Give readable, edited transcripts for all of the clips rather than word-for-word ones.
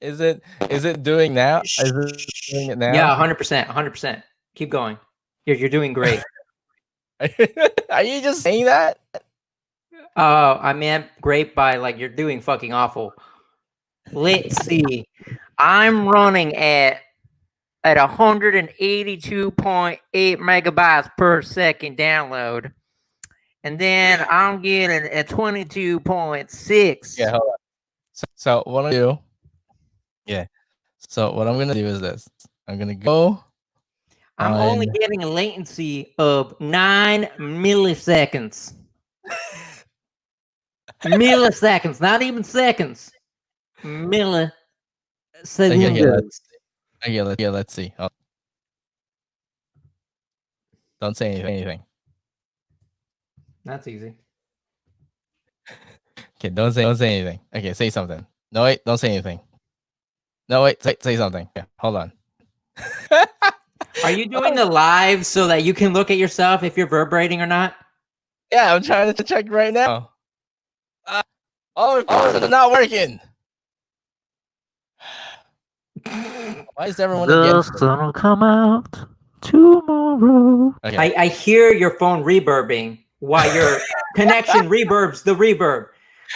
Is it doing now? Is it doing it now? Yeah, 100%, 100%. Keep going. You're doing great. Are you just saying that? Oh, I meant great by like you're doing fucking awful. Let's see. I'm running at 182.8 megabytes per second download. And then I'm getting a 22.6. Yeah, hold on. So what I'm gonna do? Yeah. So what I'm gonna do is this. I'm gonna go. I'm only getting a latency of 9 milliseconds. Milliseconds, not even seconds. Milliseconds. Let's see. Oh. Don't say anything. That's easy. Okay, don't say anything. Okay, say something. No, wait, don't say anything. No, wait, say something. Yeah, hold on. Are you doing the live so that you can look at yourself if you're reverberating or not? Yeah, I'm trying to check right now. Oh, it's not working. Why is everyone against The sun will come out tomorrow. Okay. I hear your phone reverbing while your connection reverbs the reverb.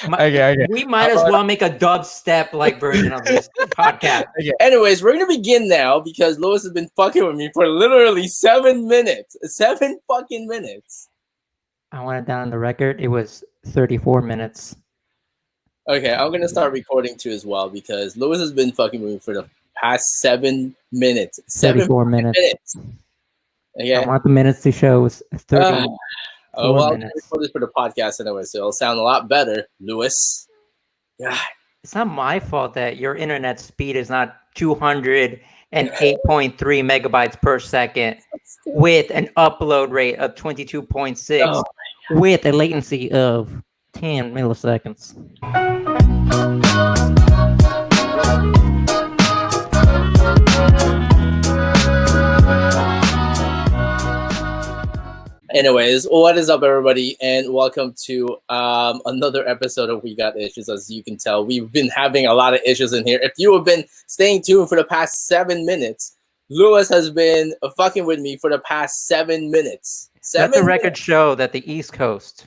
Okay. We might as well make a dubstep like version of this podcast. Okay. Anyways, we're gonna begin now because Lewis has been fucking with me for literally 7 minutes. 7 fucking minutes. I want it down on the record. It was 34 minutes. Okay, I'm gonna start recording too as well because Lewis has been fucking with me for the past 7 minutes. 34 minutes. Okay. I want the minutes to show 30. Well, I'm gonna record this for the podcast anyway, so it'll sound a lot better, Lewis. God. It's not my fault that your internet speed is not 208.3 megabytes per second with an upload rate of 22.6 with a latency of 10 milliseconds. Anyways, what is up, everybody, and welcome to another episode of We Got Issues. As you can tell, we've been having a lot of issues in here. If you have been staying tuned for the past 7 minutes, Lewis has been fucking with me for the past 7 minutes. Let the record show that the East Coast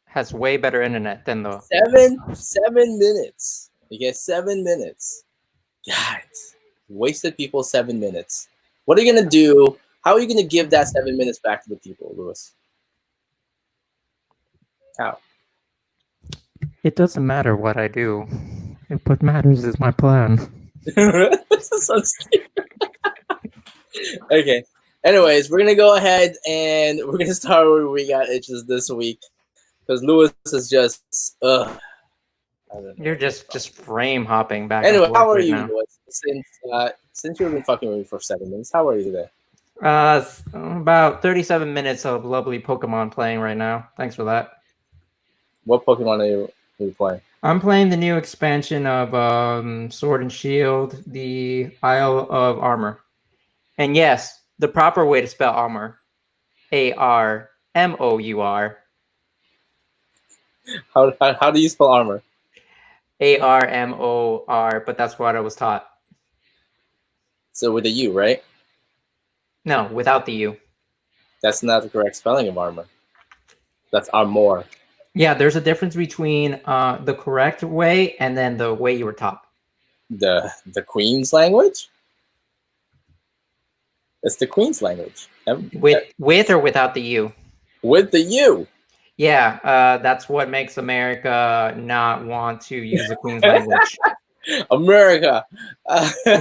has way better internet than the 7 minutes. You get 7 minutes. God, wasted people 7 minutes. What are you gonna do? How are you going to give that 7 minutes back to the people, Lewis? How? It doesn't matter what I do. What matters is my plan. This is so scary. Okay. Anyways, we're going to go ahead and we're going to start where We Got Itches this week. Because Lewis is just... You're just frame hopping back anyway, and forth how are right you, now. Lewis? Since you've been fucking with me for 7 minutes, how are you today? About 37 minutes of lovely Pokemon playing right now. Thanks for that. What Pokemon are you playing? I'm playing the new expansion of Sword and Shield, the Isle of Armor. And yes, the proper way to spell armor. Armour. How do you spell armor? Armor, but that's what I was taught. So with a U, right? No, without the U. That's not the correct spelling of armor. That's armor. Yeah, there's a difference between the correct way and then the way you were taught. The Queen's language? It's the Queen's language. With or without the U? With the U. Yeah, that's what makes America not want to use the Queen's language. America.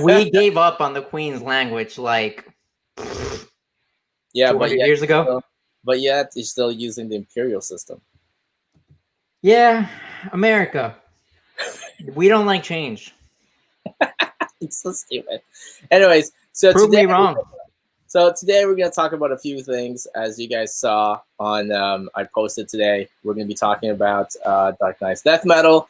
We gave up on the Queen's language like 200 years ago. But yet, you're still using the imperial system. Yeah, America. We don't like change. It's so stupid. Anyways, so prove me wrong. So today we're going to talk about a few things. As you guys saw on, I posted today, we're going to be talking about Dark Knight's Death Metal.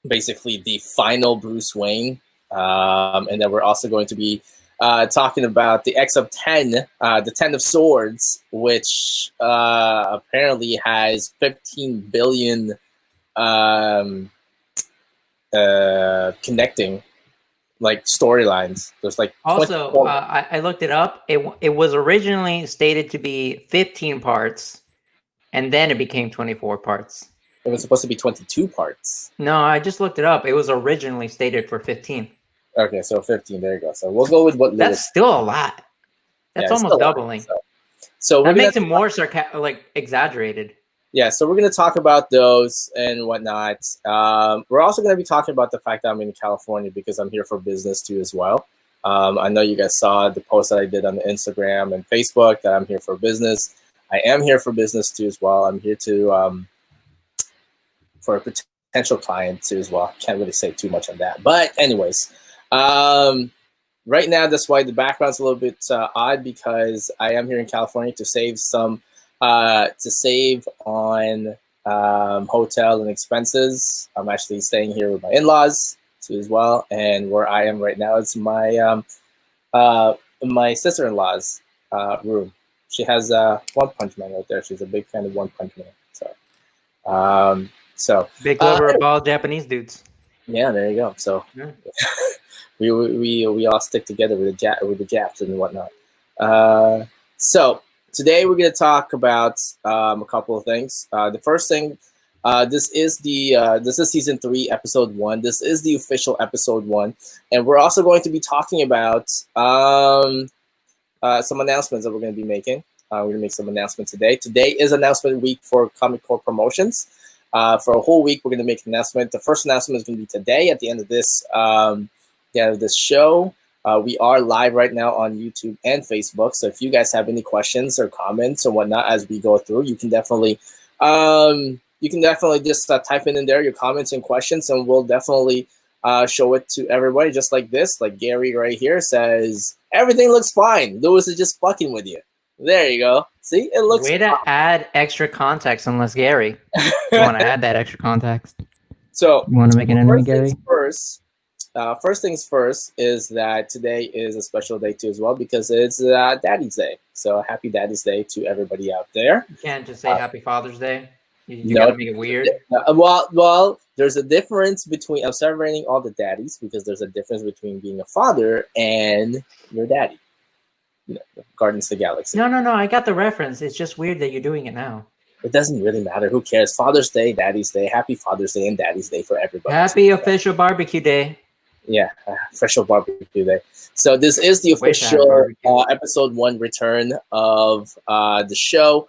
Basically the final Bruce Wayne. And then we're also going to be talking about the X of 10, the 10 of Swords, which apparently has 15 billion connecting like storylines. There's like Also, 24. I looked it up. It was originally stated to be 15 parts, and then it became 24 parts. It was supposed to be 22 parts. No, I just looked it up. It was originally stated for 15. Okay, so 15. There you go. So we'll go with what Lewis. That's still a lot. That's almost doubling. So that makes it more like exaggerated. Yeah, so we're going to talk about those and whatnot. We're also going to be talking about the fact that I'm in California because I'm here for business too as well. I know you guys saw the post that I did on the Instagram and Facebook that I'm here for business. I am here for business too as well. I'm here to for a potential client too as well. Can't really say too much on that. But anyways, right now that's why the background's a little bit odd because I am here in California to save some on hotel and expenses. I'm actually staying here with my in-laws too as well, and where I am right now is my my sister-in-law's room. She has One Punch Man right there. She's a big fan of One Punch Man. So big lover of all Japanese dudes. Yeah, there you go. So yeah. we all stick together with the Japs and whatnot. So today we're going to talk about a couple of things. The first thing, this is season 3, episode 1. This is the official episode 1, and we're also going to be talking about some announcements that we're going to be making. We're going to make some announcements today. Today is announcement week for Corp promotions. For a whole week, we're going to make an announcement. The first announcement is going to be today at the end of this show. We are live right now on YouTube and Facebook. So if you guys have any questions or comments or whatnot as we go through, you can definitely just type in there your comments and questions, and we'll definitely show it to everybody just like this. Like Gary right here says, everything looks fine. Lewis is just fucking with you. There you go. See, it looks. Way to add extra context, unless Gary. You want to add that extra context? So you want to make an enemy, Gary? First things first is that today is a special day too as well because it's Daddy's Day. So happy Daddy's Day to everybody out there. You can't just say Happy Father's Day. You gotta make it weird. Well, there's a difference between I'm celebrating all the daddies because there's a difference between being a father and your daddy. Guardians of the Galaxy. No. I got the reference. It's just weird that you're doing it now. It doesn't really matter. Who cares? Father's Day, Daddy's Day. Happy Father's Day and Daddy's Day for everybody. Happy official barbecue day. Yeah, official barbecue day. So this is the official episode 1 return of the show.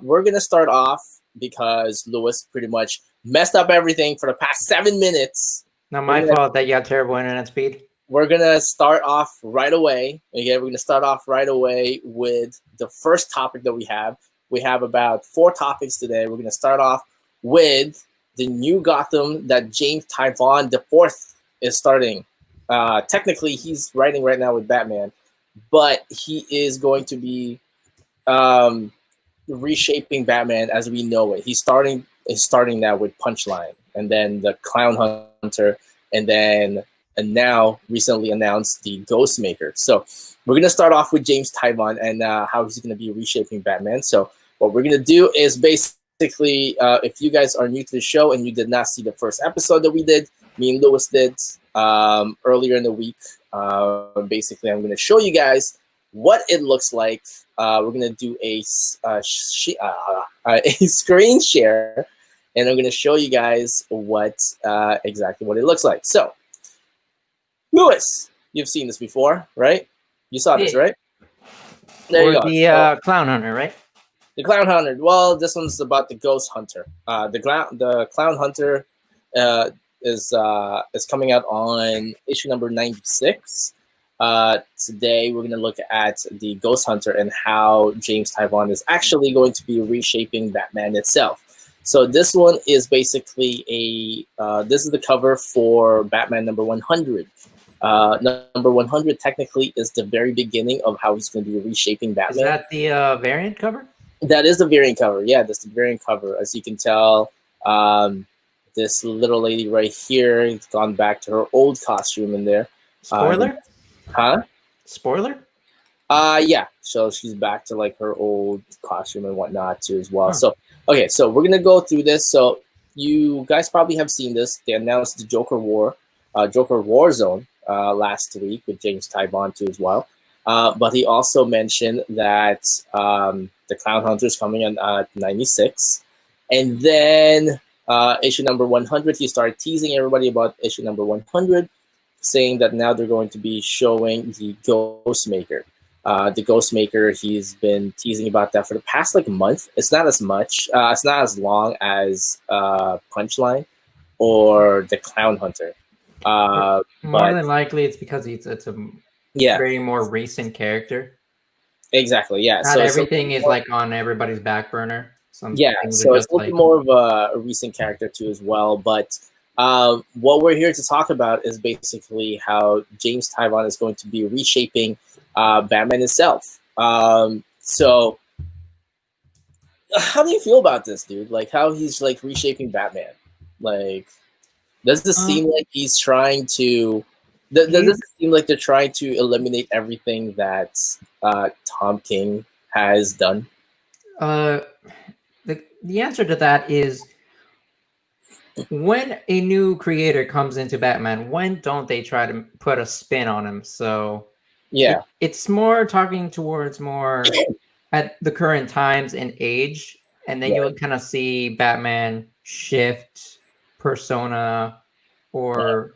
We're going to start off because Lewis pretty much messed up everything for the past 7 minutes. Not my fault that you have terrible internet speed. We're going to start off right away. Okay, we're going to start off right away with the first topic that we have. We have about 4 topics today. We're going to start off with the new Gotham that James Tynion IV is starting. Technically, he's writing right now with Batman, but he is going to be reshaping Batman as we know it. He's starting now with Punchline, and then the Clown Hunter, and now recently announced the Ghostmaker. So we're going to start off with James Tynion and how he's going to be reshaping Batman. So what we're going to do is basically, if you guys are new to the show and you did not see the first episode that we did, me and Lewis did earlier in the week, basically I'm going to show you guys what it looks like. We're going to do a screen share, and I'm going to show you guys exactly what it looks like. So, Lewis, you've seen this before, right? You saw this, right? There you go. The Clown Hunter, right? The Clown Hunter. Well, this one's about the Ghost Hunter. The Clown Hunter is coming out on issue number 96. Today we're going to look at the Ghost Hunter and how James Tynion is actually going to be reshaping Batman itself. So this one is basically this is the cover for Batman number 100. Number 100 technically is the very beginning of how he's going to be reshaping Batman. Is that the variant cover? That is the variant cover. Yeah, that's the variant cover. As you can tell, this little lady right here has gone back to her old costume in there. Spoiler? Huh? Spoiler? Yeah. So she's back to like her old costume and whatnot too as well. Huh. So okay, so we're gonna go through this. So you guys probably have seen this. They announced the Joker Warzone last week with James Tybon too as well. But he also mentioned that the Clown Hunter is coming in 96, and then issue number 100. He started teasing everybody about issue number 100, saying that now they're going to be showing the Ghostmaker. The Ghostmaker, he's been teasing about that for the past like month. It's not as much. It's not as long as Punchline or the Clown Hunter. More But than likely, it's because it's a yeah, very more recent character. exactly. Yeah. Not So it's everything is like on everybody's back burner. Some yeah, things are so it's just a little bit like more of a recent character too as well. But what we're here to talk about is basically how James Tyrion is going to be reshaping Batman himself. So how do you feel about this, dude? Like how he's like reshaping Batman? Like, does this seem like he's trying to? Does it seem like they're trying to eliminate everything that Tom King has done? the answer to that is when a new creator comes into Batman, when don't they try to put a spin on him? So Yeah, it's more talking towards more at the current times and age, and then right, you'll kind of see Batman shift persona or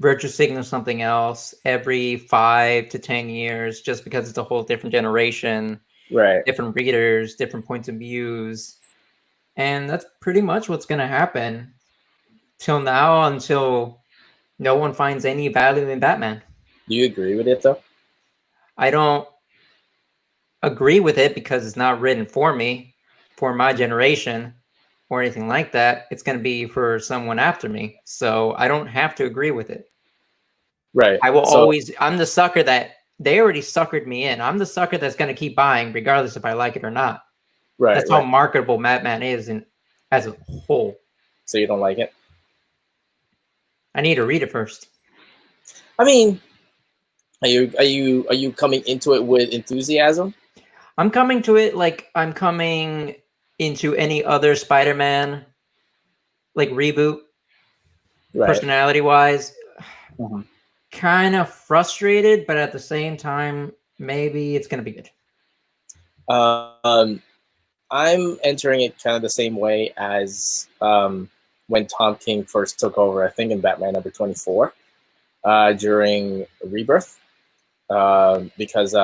virtue signal something else every 5 to 10 years, just because it's a whole different generation, right. different readers, different points of views. And that's pretty much what's going to happen till now, until no one finds any value in Batman. Do you agree with it though? I don't agree with it because it's not written for me, for my generation, or anything like that. It's going to be for someone after me. So I don't have to agree with it. Right. I will So always, I'm the sucker that they already suckered me in. I'm the sucker that's going to keep buying regardless if I like it or not. right, That's how right. marketable Batman is as a whole. So you don't like it? I need to read it first. I mean, are you coming into it with enthusiasm? I'm coming to it like I'm coming into any other Spider-Man like reboot, Right. personality wise. Mhm. Kind of frustrated, but at the same time, maybe it's gonna be good. Um, I'm entering it kind of the same way as when Tom King first took over. I think in Batman number 24 during Rebirth, because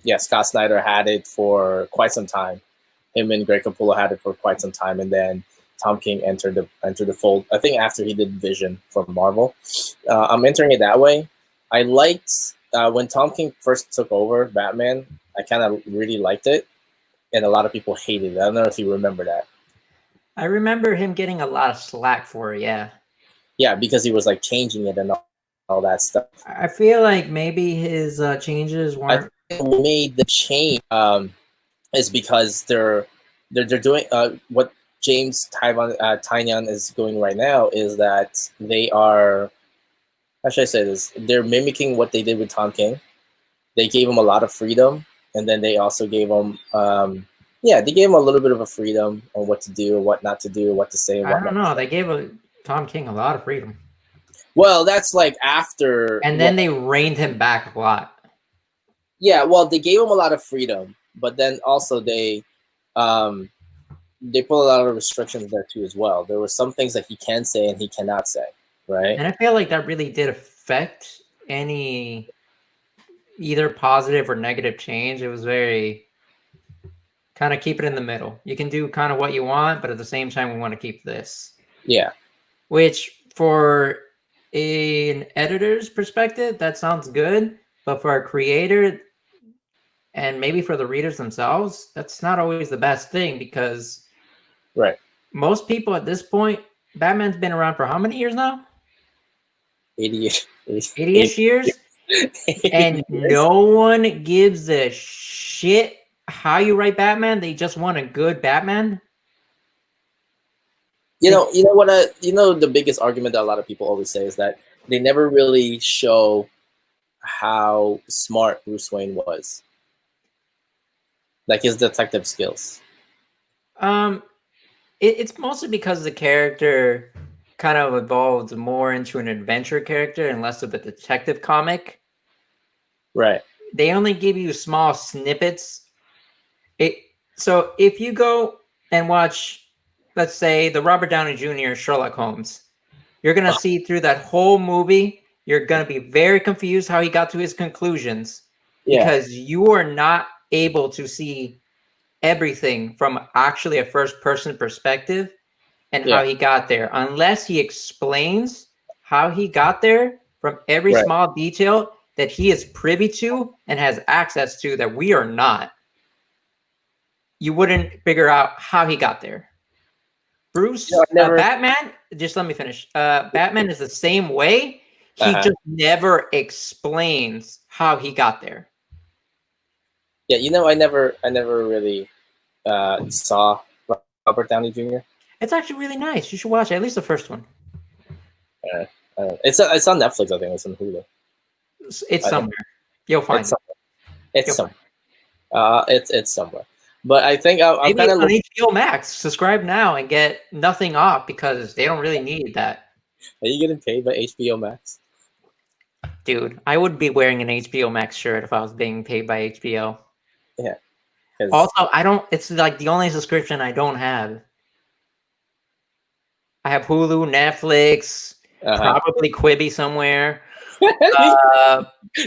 yeah, Scott Snyder had it for quite some time. Him and Greg Capullo had it for quite some time, and then Tom King entered the fold. I think after he did Vision from Marvel. I'm entering it that way. I liked when Tom King first took over Batman. I kind of really liked it, and a lot of people hated it. I don't know if you remember that. I remember him getting a lot of slack for it, yeah. Yeah, because he was like changing it and all that stuff. I feel like maybe his changes I weren't. think what made the change is because they're doing what James Tynion is doing right now is that they are, how should I say this? They're mimicking what they did with Tom King. They gave him a lot of freedom, and then they also gave him yeah, they gave him a little bit of a freedom on what to do, what not to do, what to say, and I what don't not. know. They gave Tom King a lot of freedom, Well, that's like after and then they reined him back a lot. yeah, well, they gave him a lot of freedom, but then also they put a lot of restrictions there too as well. There were some things that he can say and he cannot say, right? And I feel like that really did affect any either positive or negative change. It was very kind of keep it in the middle. You can do kind of what you want, but at the same time, we want to keep this. Yeah. Which for an editor's perspective, that sounds good. But for a creator and maybe for the readers themselves, that's not always the best thing, because Right. most people at this point, Batman's been around for how many years now? 80, 80-ish years? 80 And years. no one gives a shit how you write Batman. They just want a good Batman. You know what? The biggest argument that a lot of people always say is that they never really show how smart Bruce Wayne was, like his detective skills. Um, It's mostly because the character kind of evolved more into an adventure character and less of a detective comic. Right. They only give you small snippets. So if you go and watch, let's say, the Robert Downey Jr. Sherlock Holmes, you're gonna see through that whole movie, you're gonna be very confused how he got to his conclusions Yeah. because you are not able to see everything from actually a first person perspective and how Yeah. he got there unless he explains how he got there from every Right. small detail that he is privy to and has access to that we are not. You wouldn't figure out how he got there. No, I never. Batman, just let me finish. Batman is the same way. He Uh-huh. just never explains how he got there. Yeah, I never really saw Robert Downey Jr. It's actually really nice. You should watch it, at least the first one. It's on Netflix. I think it's on Hulu. It's I think somewhere. You'll find it's it. somewhere. It's You'll some. find It's somewhere. But I think I'm Maybe kind it's of on HBO Max. Subscribe now and get nothing off because they don't really need that. Are you getting paid by HBO Max? Dude, I would be wearing an HBO Max shirt if I was being paid by HBO. Yeah. 'Cause- Also, I don't, it's like the only subscription I don't have. I have Hulu, Netflix, probably Quibi somewhere.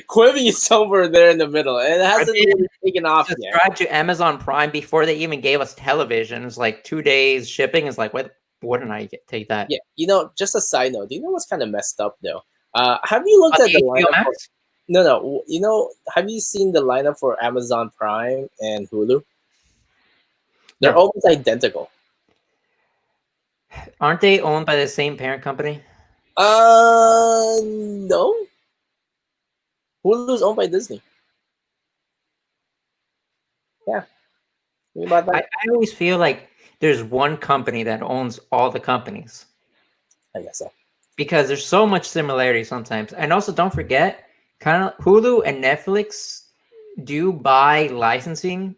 Quibi is somewhere there in the middle, and it hasn't really taken off yet. Subscribe to Amazon Prime before they even gave us television. It's like 2 days shipping. It's like, what? Wouldn't I take that? Yeah, just a side note. Do you know what's kind of messed up though? Have you looked On at the HBO lineup? Max? No. Have you seen the lineup for Amazon Prime and Hulu? They're No. almost identical. Aren't they owned by the same parent company? No. Hulu's owned by Disney. Yeah. Think about that. I always feel like there's one company that owns all the companies I guess so. because there's so much similarity sometimes. And also, don't forget, kind of Hulu and Netflix do buy licensing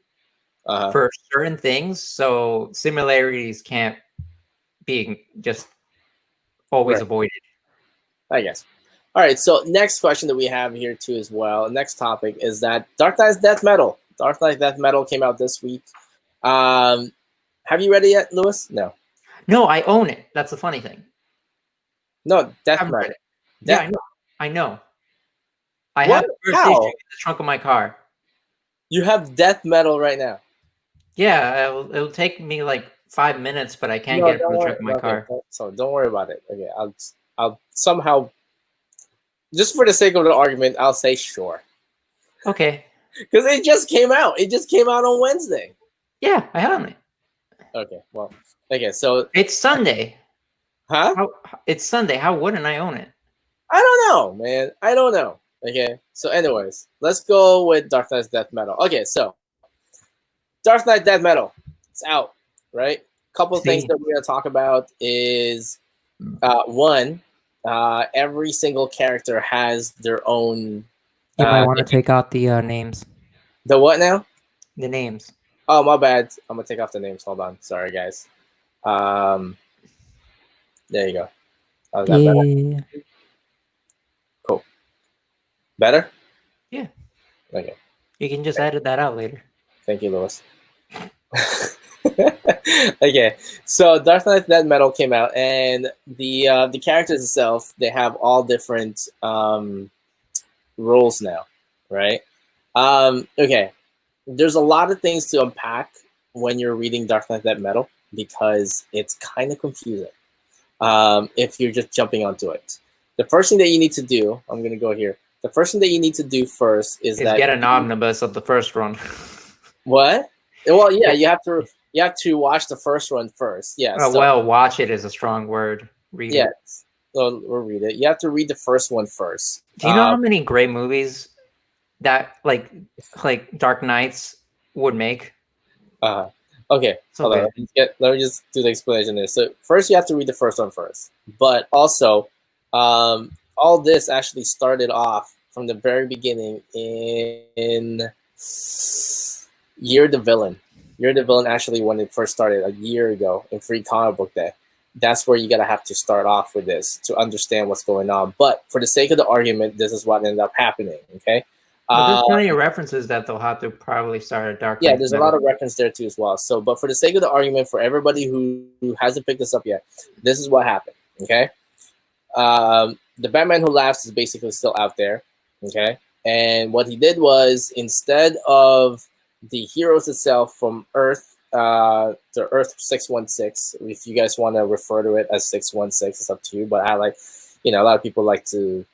for certain things, so similarities can't be just always avoided. I guess. All right. So next question that we have here too as well. Next topic is that Dark Knight's Death Metal. Dark Knight Death Metal came out this week. Have you read it yet, Lewis? No. No, I own it. That's the funny thing. No, Death I've read Metal. it. Yeah, I know. I know. I What? have the first How? issue in the trunk of my car. You have Death Metal right now. Yeah, it'll take me like 5 minutes, but I can't get it from the trunk of my car. So don't worry about it. Okay, I'll somehow, just for the sake of the argument, I'll say sure. Okay. Because it just came out. It just came out on Wednesday. Yeah, I own it. Okay, well, okay, so It's Sunday. huh? It's Sunday. How wouldn't I own it? I don't know, man. I don't know. Okay, so anyways, let's go with Dark Knight's Death Metal. Okay, so Dark Knight Death Metal, it's out, right? Couple of things that we're gonna talk about is one, every single character has their own. You might want to take out the names. The what now? The names. Oh, my bad. I'm gonna take off the names. Hold on. Sorry, guys. There you go. How's that better? Cool. Better? Yeah. Okay. You can just edit that out later. Thank you, Lewis. Okay, so Dark Knight Death Metal came out, and the characters itself, they have all different roles now, right? Okay, there's a lot of things to unpack when you're reading Dark Knight Death Metal because it's kind of confusing if you're just jumping onto it. The first thing that you need to do, I'm going to go here. The first thing that you need to do first is that get an omnibus of the first run. What? Well, yeah, you have to watch the first one first. Yeah. Well, watch it is a strong word. Read it. So we'll read it. You have to read the first one first. Do you know how many great movies that like Dark Knights would make? Okay. Hold on. Let me just do the explanation there. So first you have to read the first one first. But also, all this actually started off from the very beginning in Year the Villain. You're the villain actually when it first started a year ago in Free Comic Book Day. That's where you gotta have to start off with this to understand what's going on. But for the sake of the argument, this is what ended up happening. Okay. But there's Uh, plenty of references that they'll have to probably start a Dark yeah, Knight there's a lot Metal. of reference there too as well. So, but for the sake of the argument, for everybody who hasn't picked this up yet, this is what happened. Okay. The Batman Who Laughs is basically still out there. Okay. And what he did was instead of the heroes itself from Earth to Earth 616, if you guys want to refer to it as 616, it's up to you. But I like, a lot of people like to,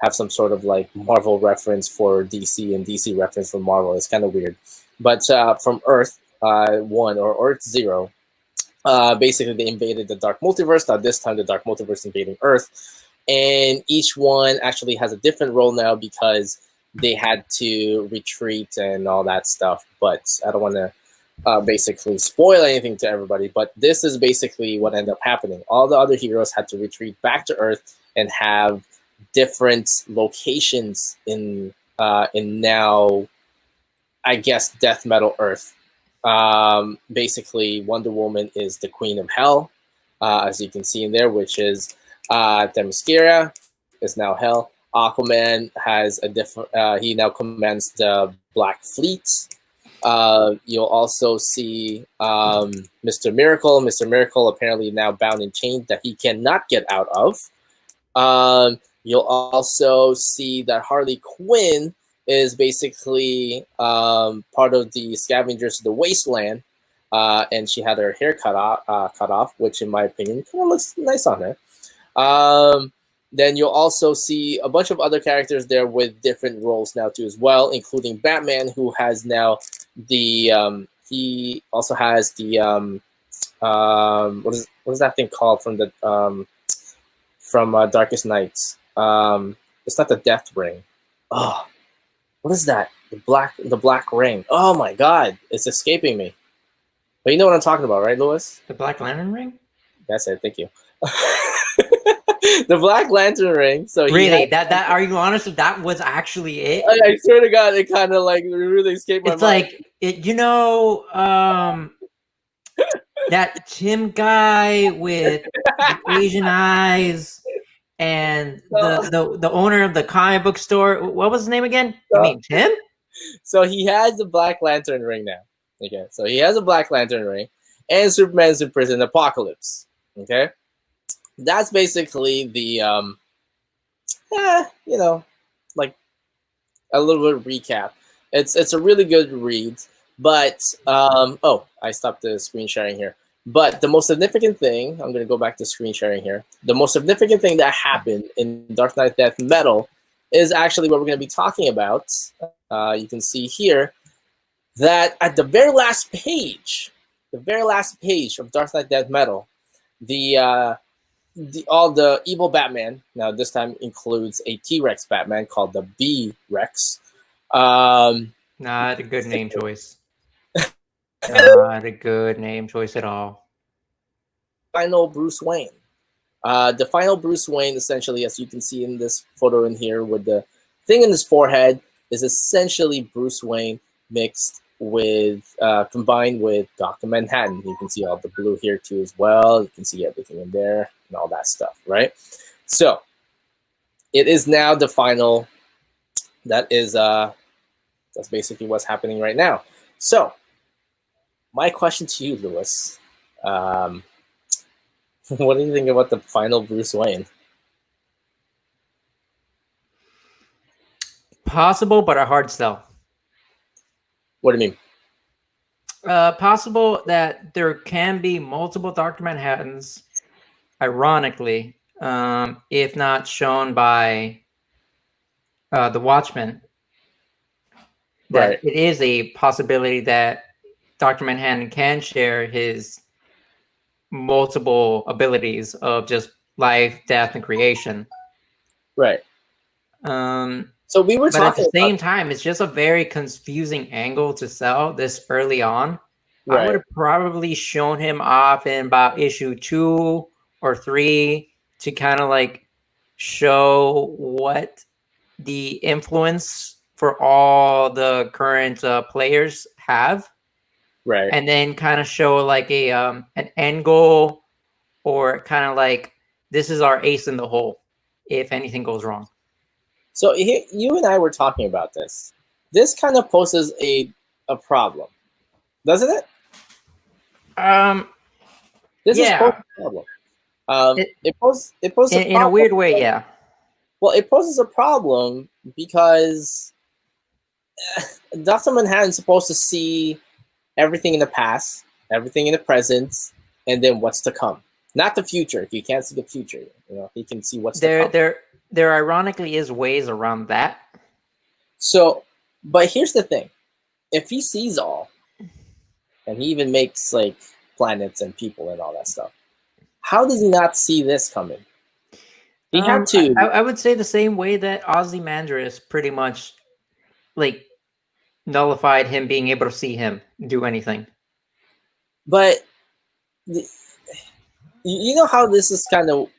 have some sort of like Marvel reference for DC and DC reference for Marvel. It's kind of weird. But from Earth 1 or Earth 0, basically they invaded the Dark Multiverse. Now this time the Dark Multiverse invading Earth. And each one actually has a different role now because they had to retreat and all that stuff. But I don't want to basically spoil anything to everybody. But this is basically what ended up happening. All the other heroes had to retreat back to Earth and have different locations in now, I guess, death metal Earth. Basically, Wonder Woman is the Queen of Hell, as you can see in there, which is Themyscira is now Hell. Aquaman has a different. He now commands the Black Fleet. You'll also see Mr. Miracle. Mr. Miracle apparently now bound and chained that he cannot get out of. You'll also see that Harley Quinn is basically part of the Scavengers of the Wasteland, and she had her hair cut off, which in my opinion kind of looks nice on her. Then you'll also see a bunch of other characters there with different roles now too as well, including Batman, who has now the he also has the what is that thing called from the from Darkest Nights? It's not the Death Ring. Oh, what is that? The black ring. Oh my God, it's escaping me. But you know what I'm talking about, right, Louis? The Black Lantern ring? That's it. Thank you. The Black Lantern ring. So really, that are you honest? That was actually it. I swear to God, it kind of like really escaped my It's mind. like that Tim guy with the Asian eyes and the owner of the comic book store. What was his name again? You mean Tim? So he has the Black Lantern ring now. Okay, so he has a Black Lantern ring, and Superman's in prison. Apocalypse. Okay, that's basically the like a little bit of recap. It's a really good read, but oh, I stopped the screen sharing here. But the most significant thing, I'm going to go back to screen sharing here. The most significant thing that happened in Dark Knight Death Metal is actually what we're going to be talking about. You can see here that at the very last page of Dark Knight Death Metal, all the evil Batman, now this time includes a T-Rex Batman called the B-Rex. Not a good name choice. Not a good name choice at all. Final Bruce Wayne. The final Bruce Wayne, essentially, as you can see in this photo in here with the thing in his forehead, is essentially Bruce Wayne mixed with, combined with Dr. Manhattan. You can see all the blue here too as well. You can see everything in there and all that stuff, right? So it is now the final. That is, that's basically what's happening right now. So my question to you, Lewis, what do you think about the final Bruce Wayne? Possible, but a hard sell. What do you mean? Possible that there can be multiple Dr. Manhattans, ironically, if not shown by the Watchmen, that Right. it is a possibility that Dr. Manhattan can share his multiple abilities of just life, death, and creation. Right. So we were but at talking the same about, time, it's just a very confusing angle to sell this early on. I right. would have probably shown him off in about issue 2 or 3 to kind of like show what the influence for all the current players have. Right. and then kind of show like a an end goal, or kind of like this is our ace in the hole if anything goes wrong. So you and I were talking about this. This kind of poses a problem, doesn't it? Um, This is yeah, posing a problem. it, It poses a in a problem. weird way, yeah. Well, it poses a problem because Dr. Manhattan's supposed to see everything in the past, everything in the present, and then what's to come. Not the future. He can't see the future. He can see what's to There, come. there, there ironically is ways around that. So, but here's the thing: if he sees all, and he even makes like planets and people and all that stuff, how does he not see this coming? He had to. I would say the same way that Ozymandias pretty much like nullified him being able to see him do anything. But you know how this is kind of.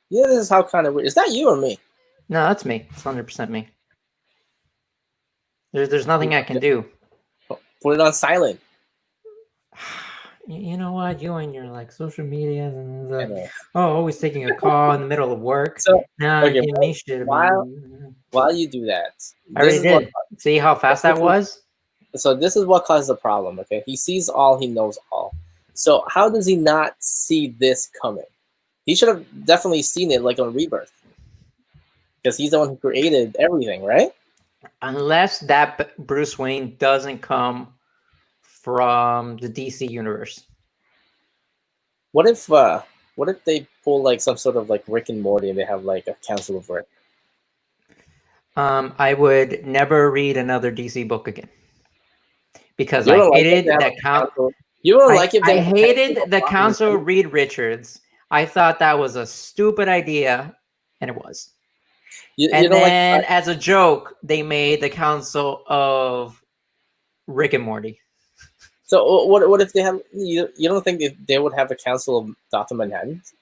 This is how kind of weird. Is that you or me? No, that's me. It's 100% me. There's nothing I can do. Put it on silent. You know what? You and your like social media and always taking a call in the middle of work. So Nah, okay, give me shit. while you do that, I already did. See how fast that was? So this is what causes the problem. Okay, he sees all, he knows all. So how does he not see this coming? He should have definitely seen it like on Rebirth, because he's the one who created everything, right? Unless that Bruce Wayne doesn't come from the DC universe. What if they pull like some sort of like Rick and Morty and they have like a Council of Rick? I would never read another DC book again because You I don't like hated if they have that a count. council- You don't like if they I have a hated council of the Rock Council and Reed Richards. I thought that was a stupid idea, and it was. you And don't like then, as a joke, they made the Council of Rick and Morty. So what if they have you don't think they would have a council of Dr. Manhattans?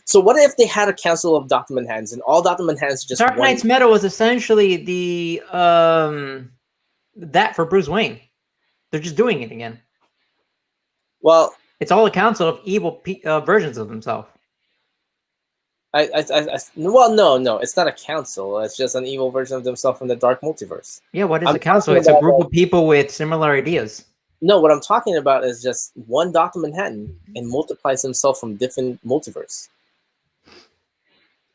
So what if they had a council of Dr. Manhattans and all Dr. Manhattans just Dark one? Knight's Metal was essentially the that for Bruce Wayne. They're just doing it again. Well, it's all a council of evil versions of himself. Well, no, it's not a council. It's just an evil version of themselves from the dark multiverse. Yeah, what is a council? It's a group of people with similar ideas. No, what I'm talking about is just one Dr. Manhattan and multiplies himself from different multiverse.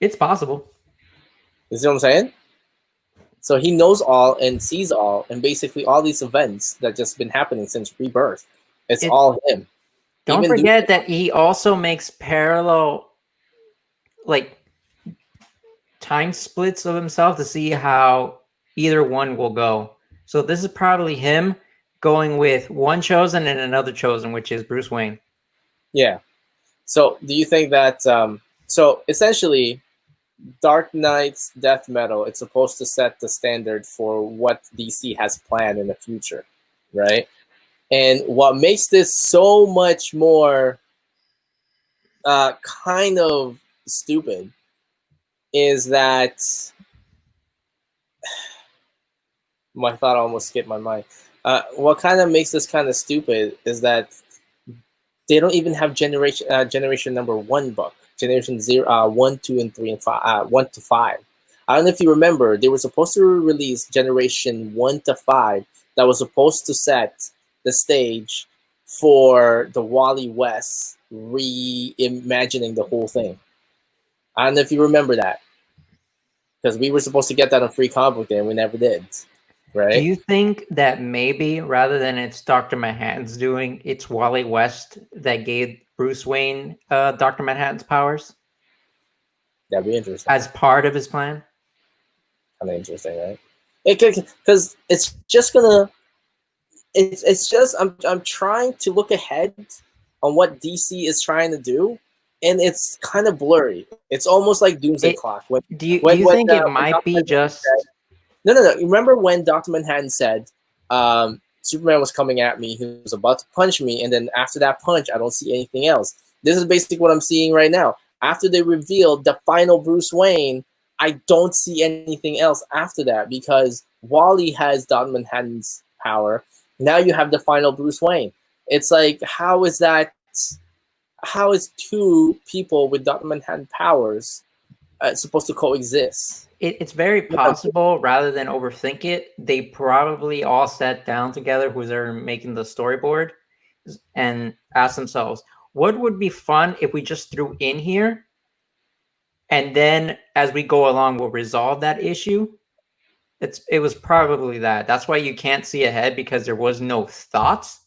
It's possible. You see what I'm saying? So he knows all and sees all, and basically all these events that just been happening since Rebirth. It's all him. Don't forget that he also makes parallel, like, time splits of himself to see how either one will go. So this is probably him going with one chosen and another chosen, which is Bruce Wayne. Yeah. So do you think that so essentially Dark Knight's death metal, it's supposed to set the standard for what DC has planned in the future, right? And what makes this so much more kind of stupid is that my thought almost skipped my mind. What kind of makes this kind of stupid is that they don't even have generation number 1 book. Generation 0, 1, 2, and 3, and 5, 1 to 5. I don't know if you remember, they were supposed to release generation 1 to 5 that was supposed to set the stage for the Wally West reimagining the whole thing. I don't know if you remember that, because we were supposed to get that on Free Comic Book Day and we never did. Right? Do you think that maybe rather than it's Dr. Manhattan's doing, it's Wally West that gave Bruce Wayne Dr. Manhattan's powers? That'd be interesting. As part of his plan? Kind of interesting, right? Because it's just gonna. It's just I'm trying to look ahead on what DC is trying to do, and it's kind of blurry. It's almost like Doomsday Clock. Do you think it might be just? No. Remember when Dr. Manhattan said, Superman was coming at me, he was about to punch me, and then after that punch, I don't see anything else. This is basically what I'm seeing right now. After they revealed the final Bruce Wayne, I don't see anything else after that, because Wally has Dr. Manhattan's power. Now you have the final Bruce Wayne. It's like, how is that? How is two people with Dr. Manhattan powers supposed to coexist? It's very possible, rather than overthink it, they probably all sat down together, who's ever making the storyboard, and asked themselves, what would be fun if we just threw in here, and then as we go along, we'll resolve that issue. It was probably that. That's why you can't see ahead, because there was no thoughts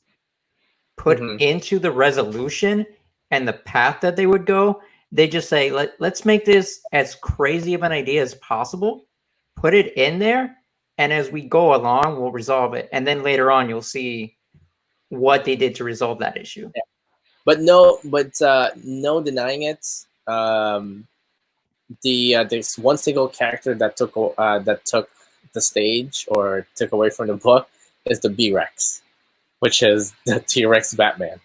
put into the resolution and the path that they would go. They just say, let's make this as crazy of an idea as possible, put it in there, and as we go along, we'll resolve it. And then later on, you'll see what they did to resolve that issue. Yeah. But no denying it. There's one single character that took the stage or took away from the book is the B-Rex, which is the T-Rex Batman.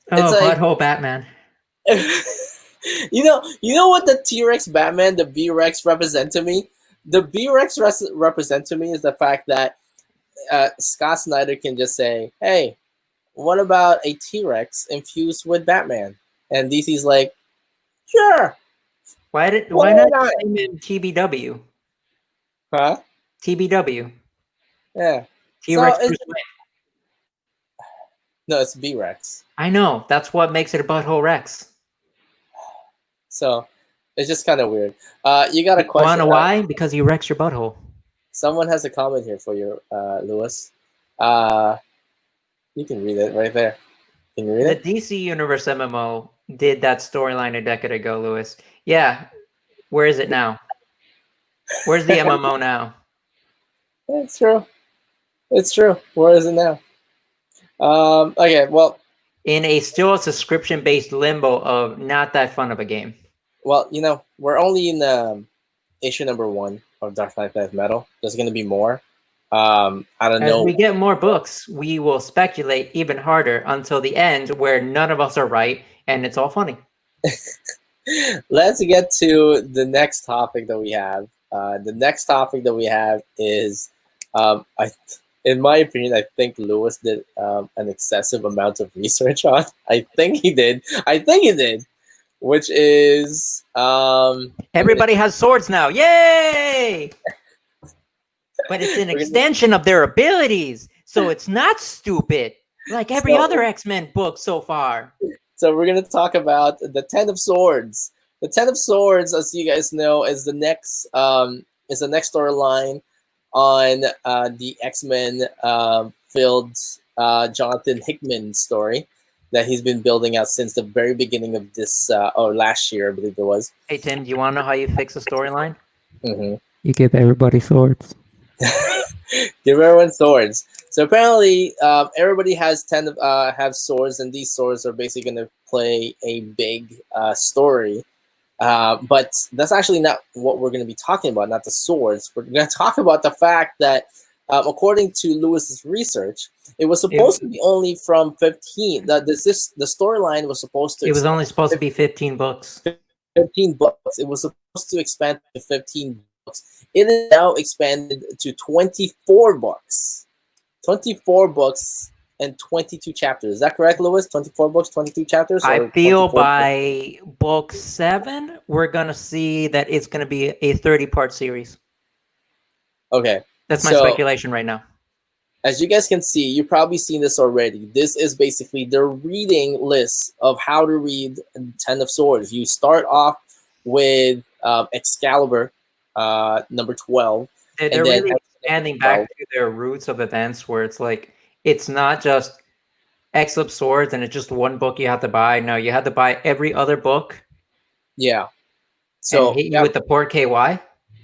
Oh, it's like, butthole Batman. you know what the T-Rex Batman, the B-Rex represent to me? The B-Rex represent to me is the fact that Scott Snyder can just say, hey, what about a T-Rex infused with Batman? And DC's like, sure. Why not name him TBW? Huh? TBW. Yeah. T-Rex So no, it's B-Rex. I know. That's what makes it a butthole Rex. So it's just kind of weird. You got a question? Wanna know why? Because you Rex your butthole. Someone has a comment here for you, Lewis. You can read it right there. Can you read it? The DC Universe MMO did that storyline a decade ago, Lewis. Yeah. Where is it now? Where's the MMO now? It's true. It's true. Where is it now? Okay, well. In a still subscription-based limbo of not that fun of a game. Well, we're only in issue number 1 of Dark Knight Death Metal. There's going to be more. I don't know. As we get more books, we will speculate even harder until the end, where none of us are right, and it's all funny. Let's get to the next topic that we have. The next topic that we have is, in my opinion, I think Lewis did an excessive amount of research on. I think he did. Which is everybody has swords now. Yay! But it's an extension of their abilities, so it's not stupid like every other X-Men book so far. So we're gonna talk about the Ten of Swords. The Ten of Swords, as you guys know, is the next storyline on the X-Men filled Jonathan Hickman story that he's been building out since the very beginning of this or last year, I believe it was. Hey Tim, do you want to know how you fix a storyline? You give everybody swords. Give everyone swords. So apparently, everybody has have swords, and these swords are basically going to play a big story. But that's actually not what we're going to be talking about. Not the swords. We're going to talk about the fact that, according to Lewis's research, it was supposed to be only from 15. The storyline was supposed to. It was only supposed to be 15 books. 15 books. It was supposed to expand to 15 books. It is now expanded to 24 books. 24 books and 22 chapters. Is that correct, Lewis? 24 books, 22 chapters? I feel by book 7, we're going to see that it's going to be a 30-part series. Okay. That's my speculation right now. As you guys can see, you've probably seen this already. This is basically the reading list of how to read Ten of Swords. You start off with Excalibur, number 12. They're really expanding back to their roots of events, where it's like, it's not just Excalibur Swords and it's just one book you have to buy. No, you have to buy every other book. Yeah. So and hit you with the port KY.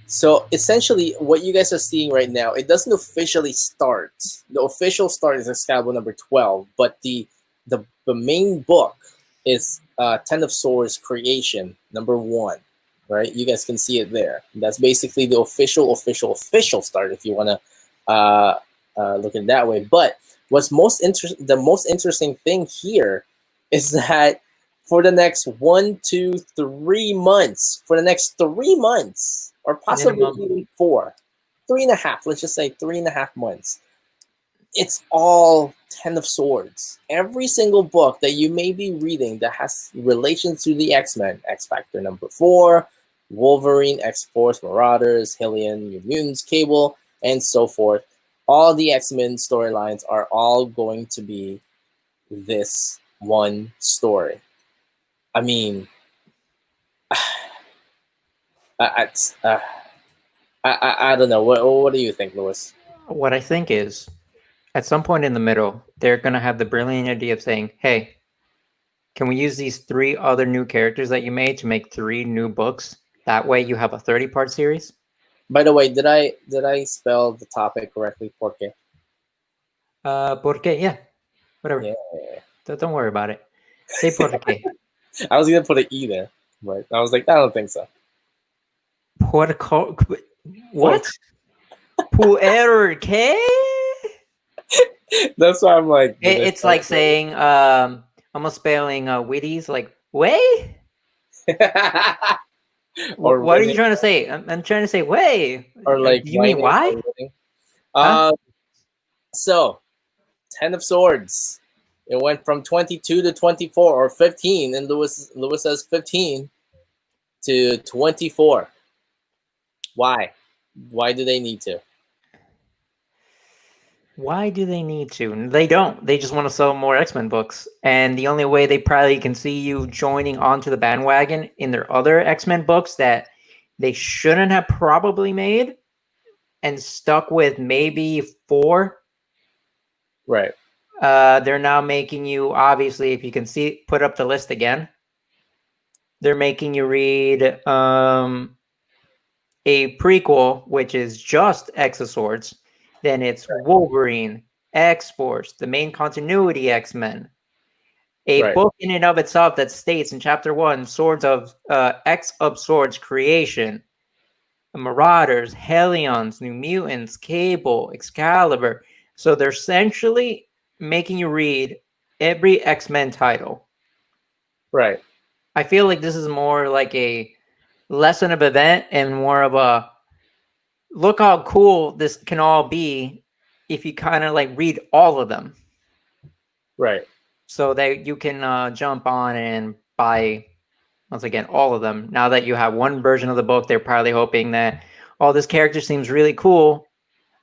So essentially, what you guys are seeing right now, it doesn't officially start. The official start is Excalibur number 12, but the main book is Ten of Swords Creation number 1. Right? You guys can see it there. That's basically the official start, if you want to look at it that way. But what's the most interesting thing here is that for the next 1, 2, 3 months, or possibly even 4, 3.5, let's just say 3.5 months, it's all Ten of Swords. Every single book that you may be reading that has relation to the X-Men, X Factor number 4, Wolverine, X-Force, Marauders, Hillian, New Mutants, Cable, and so forth. All the X-Men storylines are all going to be this one story. I mean, I don't know. What do you think, Lewis? What I think is, at some point in the middle, they're going to have the brilliant idea of saying, hey, can we use these 3 other new characters that you made to make 3 new books? That way you have a 30-part series? By the way, did I spell the topic correctly? Porque? Porque, yeah. Whatever. Yeah. Don't worry about it. Say porque. I was going to put an E there, but I was like, I don't think so. Puerco... What? Puerque? That's why I'm like... It's like saying, almost spelling Wheaties, like, way? Or what are you trying to say? I'm trying to say way. Or like... Do you mean why? So, Ten of Swords. It went from 22 to 24, or 15, and Lewis says 15 to 24. Why? Why do they need to? Why do they need to? They don't. They just want to sell more X-Men books. And the only way they probably can see you joining onto the bandwagon in their other X-Men books that they shouldn't have probably made and stuck with maybe 4. Right. They're now making you, obviously, if you can see, put up the list again. They're making you read a prequel, which is just X of Swords. Then it's Wolverine, X-Force, the main continuity X-Men. A book in and of itself that states in chapter 1, Swords of X of Swords creation, Marauders, Hellions, New Mutants, Cable, Excalibur. So they're essentially making you read every X-Men title. Right. I feel like this is more like a lesson of event and more of a look how cool this can all be if you kind of like read all of them. Right. So that you can jump on and buy, once again, all of them. Now that you have one version of the book, they're probably hoping that, oh, this character seems really cool.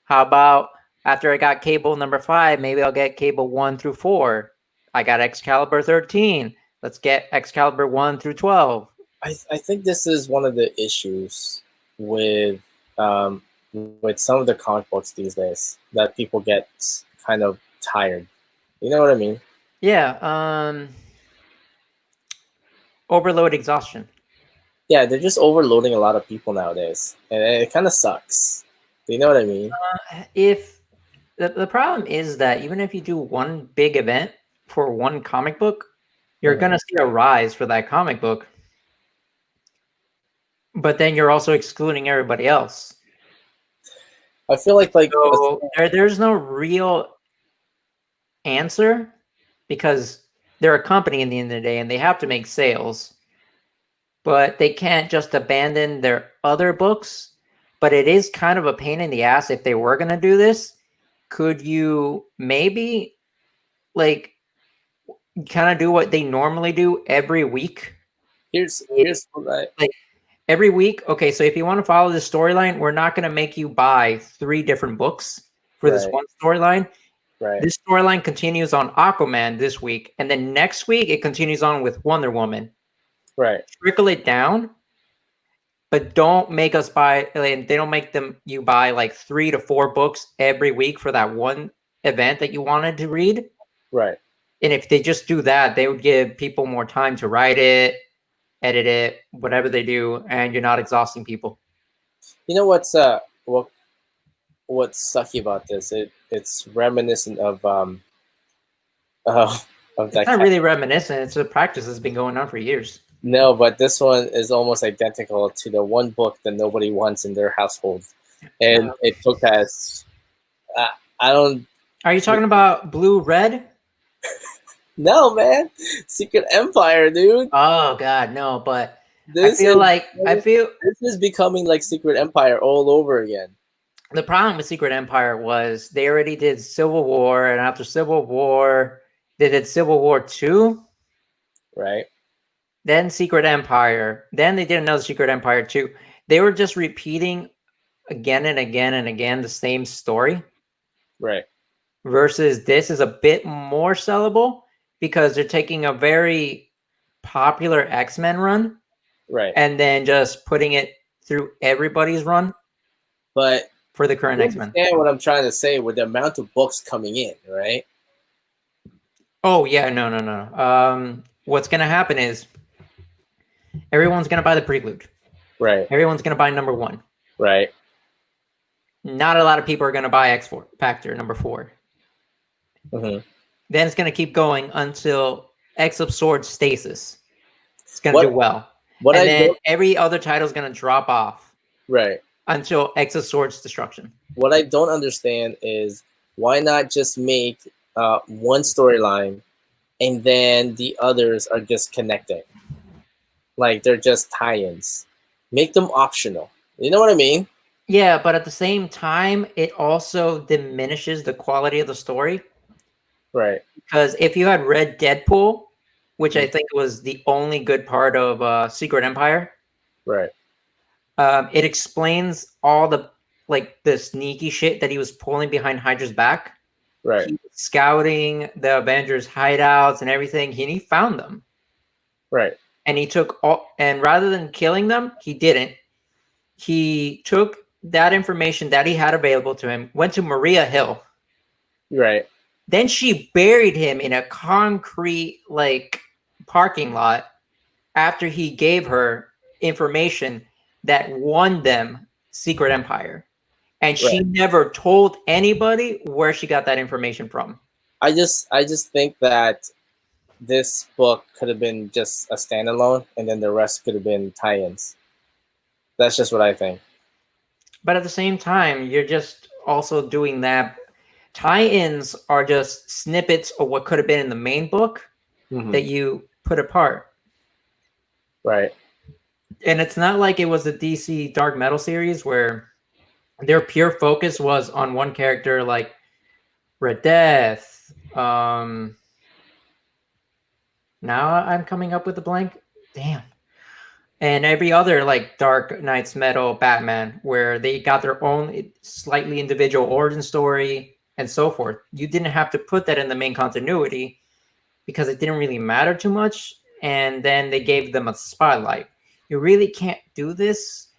How about after I got Cable number 5, maybe I'll get Cable 1 through 4. I got Excalibur 13. Let's get Excalibur 1 through 12. I think this is one of the issues with some of the comic books these days, that people get kind of tired. You know what I mean? Yeah. Overload exhaustion. Yeah, they're just overloading a lot of people nowadays, and it kind of sucks. Do you know what I mean? If the problem is that even if you do one big event for one comic book, you're going to see a rise for that comic book. But then you're also excluding everybody else. I feel like so there's no real answer, because they're a company in the end of the day and they have to make sales. But they can't just abandon their other books. But it is kind of a pain in the ass if they were going to do this. Could you maybe like kind of do what they normally do every week? Here's what like every week. Okay, so if you want to follow this storyline, we're not going to make you buy 3 different books for this one storyline. Right. This storyline continues on Aquaman this week, and then next week it continues on with Wonder Woman. Right. Trickle it down, but don't make us buy. They don't make you buy like 3 to 4 books every week for that one event that you wanted to read. Right. And if they just do that, they would give people more time to write it, edit it, whatever they do, and you're not exhausting people. You know what's sucky about this? It's reminiscent of that. It's not really reminiscent. It's a practice that's been going on for years. No, but this one is almost identical to the one book that nobody wants in their household, and it took us. I don't. Are you talking about Blue Red? No, man, Secret Empire, dude. Oh God, no! But this is becoming like Secret Empire all over again. the problem with Secret Empire was they already did Civil War, and after Civil War, they did Civil War 2, right, then Secret Empire, then they did another Secret Empire 2. They were just repeating again and again and again the same story. right, Versus this is a bit more sellable because they're taking a very popular X-Men run right. and then just putting it through everybody's run But for the current you X-Men. understand what I'm trying to say with the amount of books coming in, right? Oh yeah, no. What's gonna happen is everyone's gonna buy the prelude. Right, Everyone's gonna buy number 1. right. Not a lot of people are gonna buy X4 Factor number 4. Mm-hmm. Then it's gonna keep going until X of Swords Stasis. It's gonna do well. What and I then don't, every other title is going to drop off right. until X of Swords Destruction. What I don't understand is why not just make one storyline and then the others are just connecting, like they're just tie-ins. Make them optional. You know what I mean? Yeah, but at the same time, it also diminishes the quality of the story. Right. Because if you had read Deadpool, which I think was the only good part of Secret Empire, Right. It explains all the sneaky shit that he was pulling behind Hydra's back. Right. He was scouting the Avengers hideouts and everything. He found them. Right. And he took and rather than killing them, he didn't. He took that information that he had available to him, went to Maria Hill. Right. Then she buried him in a concrete parking lot after he gave her information that won them Secret Empire. And she never told anybody where she got that information from. I just think that this book could have been just a standalone and then the rest could have been tie-ins. That's just what I think. But at the same time, you're just also doing that. Tie-ins are just snippets of what could have been in the main book that you put apart. Right. And it's not like it was a DC Dark Metal series where their pure focus was on one character like Red Death. Now I'm coming up with a blank. Damn. And every other Dark Knight's Metal Batman, where they got their own slightly individual origin story and so forth. You didn't have to put that in the main continuity because it didn't really matter too much. And then they gave them a spotlight. You really can't do this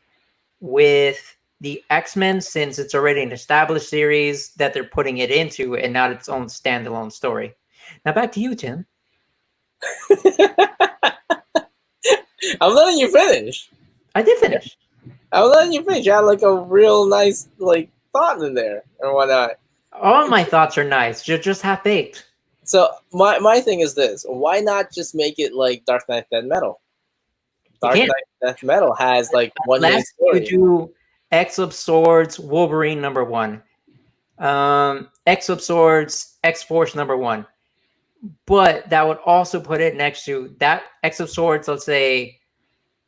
with the X-Men since it's already an established series that they're putting it into and not its own standalone story. Now back to you, Tim. I'm letting you finish. I did finish. I'm letting you finish. You had a real nice thought in there and whatnot. All my thoughts are nice. You're just half-baked. So my thing is this: why not just make it like Dark Knight Death Metal? Dark Knight Death Metal has one main story. You do X of Swords, Wolverine #1, X of Swords, X-Force #1. But that would also put it next to that X of Swords, let's say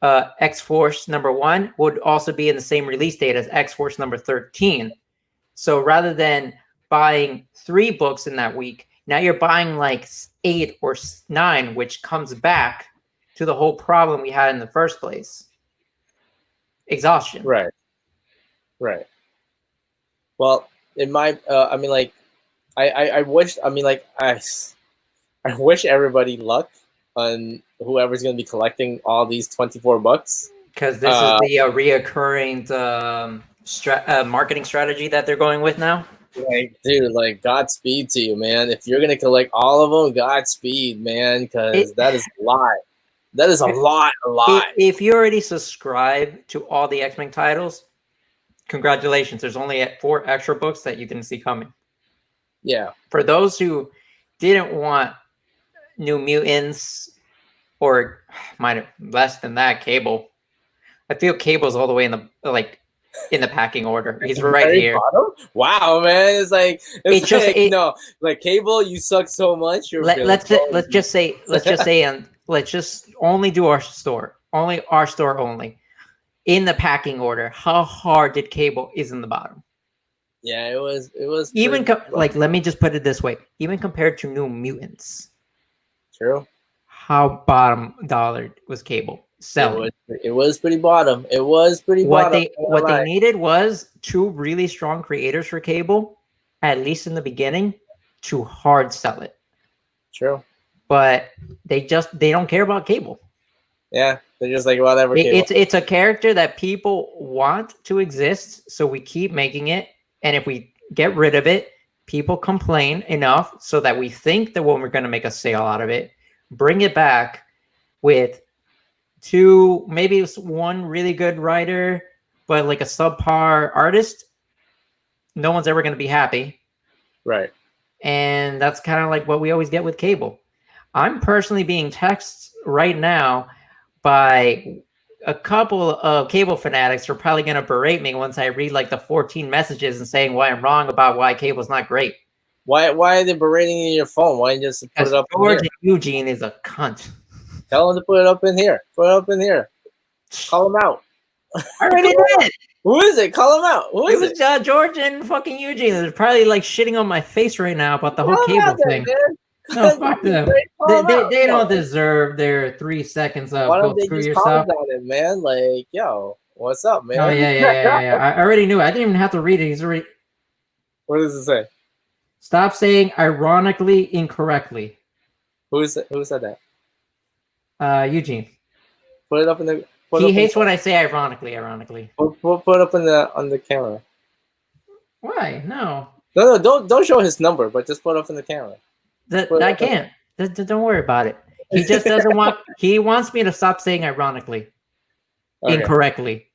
X-Force #1 would also be in the same release date as X-Force #13. So rather than buying 3 books in that week, now you're buying 8 or 9, which comes back to the whole problem we had in the first place. Exhaustion. Right. Right. Well, in my, I wish, I wish everybody luck on whoever's going to be collecting all these 24 books. Because this is the reoccurring marketing strategy that they're going with now. Dude, Godspeed to you, man. If you're going to collect all of them, Godspeed, man, because that is a lot. That is a lot. If you already subscribe to all the X-Men titles, congratulations. There's only 4 extra books that you didn't see coming. Yeah. For those who didn't want New Mutants or less than that, Cable. I feel Cable's all the way in the packing order. He's right here. Bottom? Wow, man. Cable, you suck so much. Let's just only do our store. Only our store only. In the packing order, how hard did Cable is in the bottom? Yeah, it was Even pretty like, let me just put it this way: even compared to New Mutants, true. how bottom dollar was Cable selling? It was pretty bottom. It was pretty bottom. What they needed was two really strong creators for Cable, at least in the beginning, to hard sell it. True. But they don't care about Cable. Yeah, they're just like whatever. It's a character that people want to exist, so we keep making it. And if we get rid of it, people complain enough so that we think that we're going to make a sale out of it. Bring it back with two, maybe one really good writer, but like a subpar artist. No one's ever going to be happy. Right. And that's kind of like what we always get with Cable. I'm personally being texted right now by a couple of Cable fanatics who are probably going to berate me once I read like the 14 messages and saying why I'm wrong about why Cable's not great. Why are they berating you in your phone? Why don't you just put it up George in here? Eugene is a cunt. Tell him to put it up in here. Put it up in here. Call him out. I already did. Who is it? Call him out. Who is it? Was George and fucking Eugene. They're probably like shitting on my face right now about the whole Cable thing. No, fuck them. They don't deserve their 3 seconds of go screw yourself. Why don't they just comment on it, man? Like, yo, what's up, man? Oh, yeah. I already knew it. I didn't even have to read it. He's already... What does it say? Stop saying ironically incorrectly. Who said that? Eugene. Put it up in the... He hates when I say ironically. Put it up on the camera. Why? No. No, don't show his number, but just put it up in the camera. I can't. Don't worry about it. He just doesn't want. He wants me to stop saying ironically, incorrectly.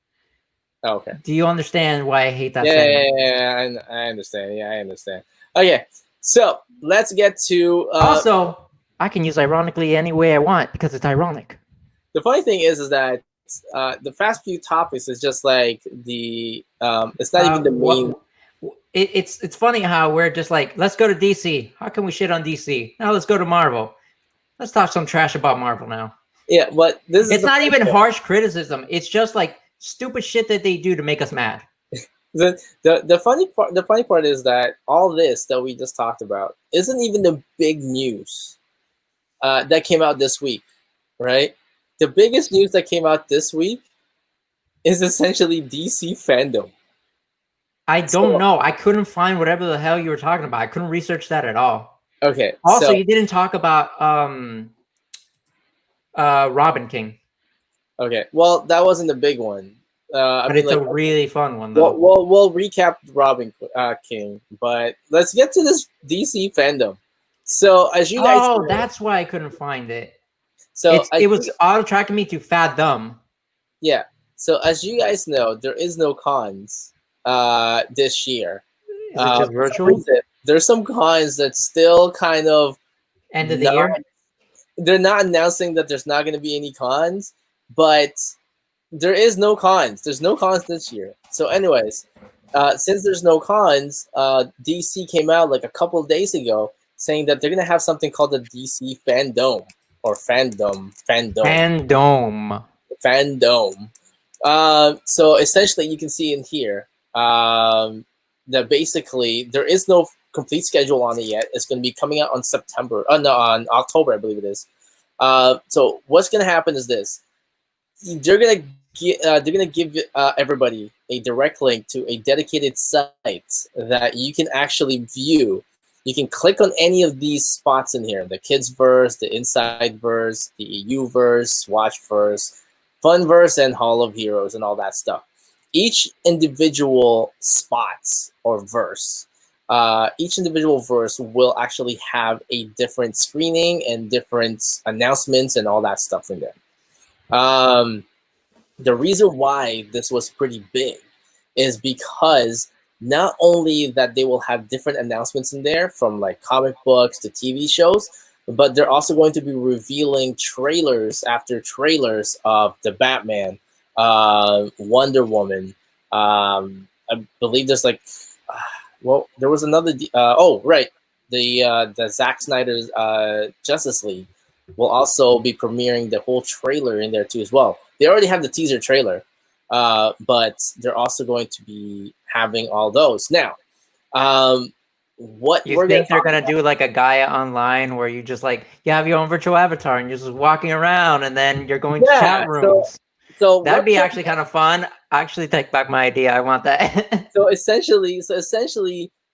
Oh, okay. Do you understand why I hate that? Yeah, I understand. Yeah, I understand. Okay, so let's get to. Also, I can use ironically any way I want because it's ironic. The funny thing is that the fast few topics is just like the. It's not even the main. It's funny how we're just like, let's go to DC. How can we shit on DC? Now let's go to Marvel. Let's talk some trash about Marvel now. Yeah, but it's not even harsh criticism. It's just like stupid shit that they do to make us mad. The funny part is that all this that we just talked about isn't even the big news that came out this week, right? The biggest news that came out this week is essentially DC fandom. I don't know. I couldn't find whatever the hell you were talking about. I couldn't research that at all. Okay. Also, you didn't talk about Robin King. Okay. Well, that wasn't the big one. But it's a really fun one, though. We'll recap Robin King, but let's get to this DC fandom. So, as you guys know, that's why I couldn't find it. So it was auto-tracking me to Fat Dumb. Yeah. So, as you guys know, there is no cons this year. Is it just virtual? There's some cons that still kind of end of the year. They're not announcing that there's not going to be any cons, but there is no cons. There's no cons this year. So, anyways, since there's no cons, DC came out like a couple of days ago saying that they're going to have something called the DC Fandom or Fandom. So essentially, you can see in here that basically there is no complete schedule on it yet. It's going to be coming out on on October, I believe it is. So what's going to happen is this: they're going to give everybody a direct link to a dedicated site that you can actually view. You can click on any of these spots in here: the Kids Verse, the Inside Verse, the EU Verse, Watch Verse, Funverse, and Hall of Heroes, and all that stuff. Each individual spots or verse, each individual verse will actually have a different screening and different announcements and all that stuff in there. The reason why this was pretty big is because not only that they will have different announcements in there from like comic books to TV shows, but they're also going to be revealing trailers after trailers of the Batman, Wonder Woman. I believe there's like, there was another. The Zack Snyder's Justice League will also be premiering the whole trailer in there too as well. They already have the teaser trailer, but they're also going to be having all those. Now, What You we're think they're gonna gonna do like a Gaia online where you just like you have your own virtual avatar and you're just walking around and then you're going to yeah. chat rooms. So That'd what be can actually kind of fun. I actually take back my idea. I want that. so essentially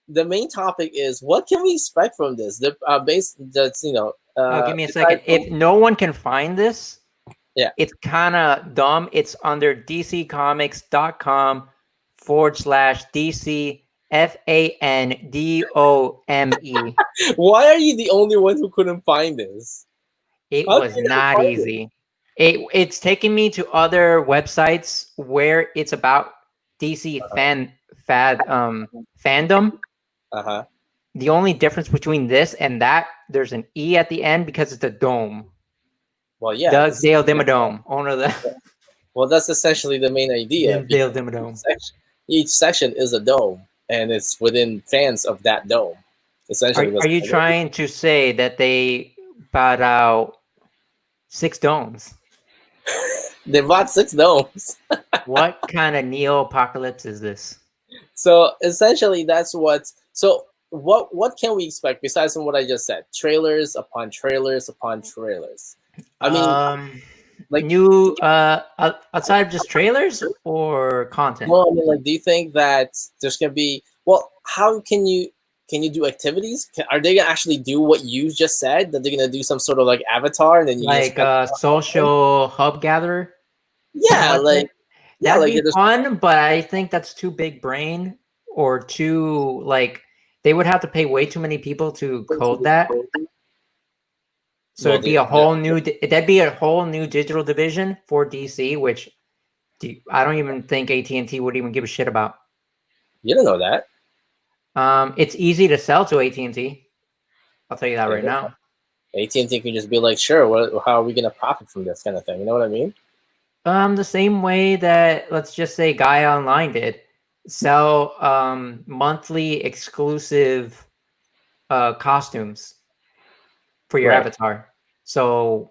the main topic is what can we expect from this? The base that's Oh, give me a besides second. If no one can find this, Yeah. it's kind of dumb. It's under dccomics.com/DC FANDOME. why are you the only one who couldn't find this? It How did was you not not find it? easy. It's taking me to other websites where it's about DC fandom. Uh-huh. The only difference between this and that, there's an E at the end because it's a dome. Well, yeah. Doug Dale Dimmadome, owner of the Well, that's essentially the main idea. Dale Dimmadome. Each section is a dome, and it's within fans of that dome. Essentially, Are you trying to say that they bought out 6 domes? They bought 6 domes. What kind of neo-apocalypse is this? So essentially, that's what. So what can we expect besides from what I just said? Trailers upon trailers upon trailers. I mean, like new outside of just trailers or content? well, I mean, like, do you think that there's gonna be? Well, how can you do activities? Are they gonna actually do what you just said? That they're gonna do some sort of like avatar and then you Like just social hub gatherer? yeah, Content? That'd like be fun, but I think that's too big brain or too like they would have to pay way too many people to code that. So well, it'd be a whole new that'd be a whole new digital division for DC, which I don't even think AT&T would even give a shit about. You don't know that. It's easy to sell to AT&T. I'll tell you that right now. AT&T can just be like, sure, how are we gonna profit from this kind of thing? You know what I mean? The same way that let's just say Gaia Online did, sell monthly exclusive costumes for your avatar. So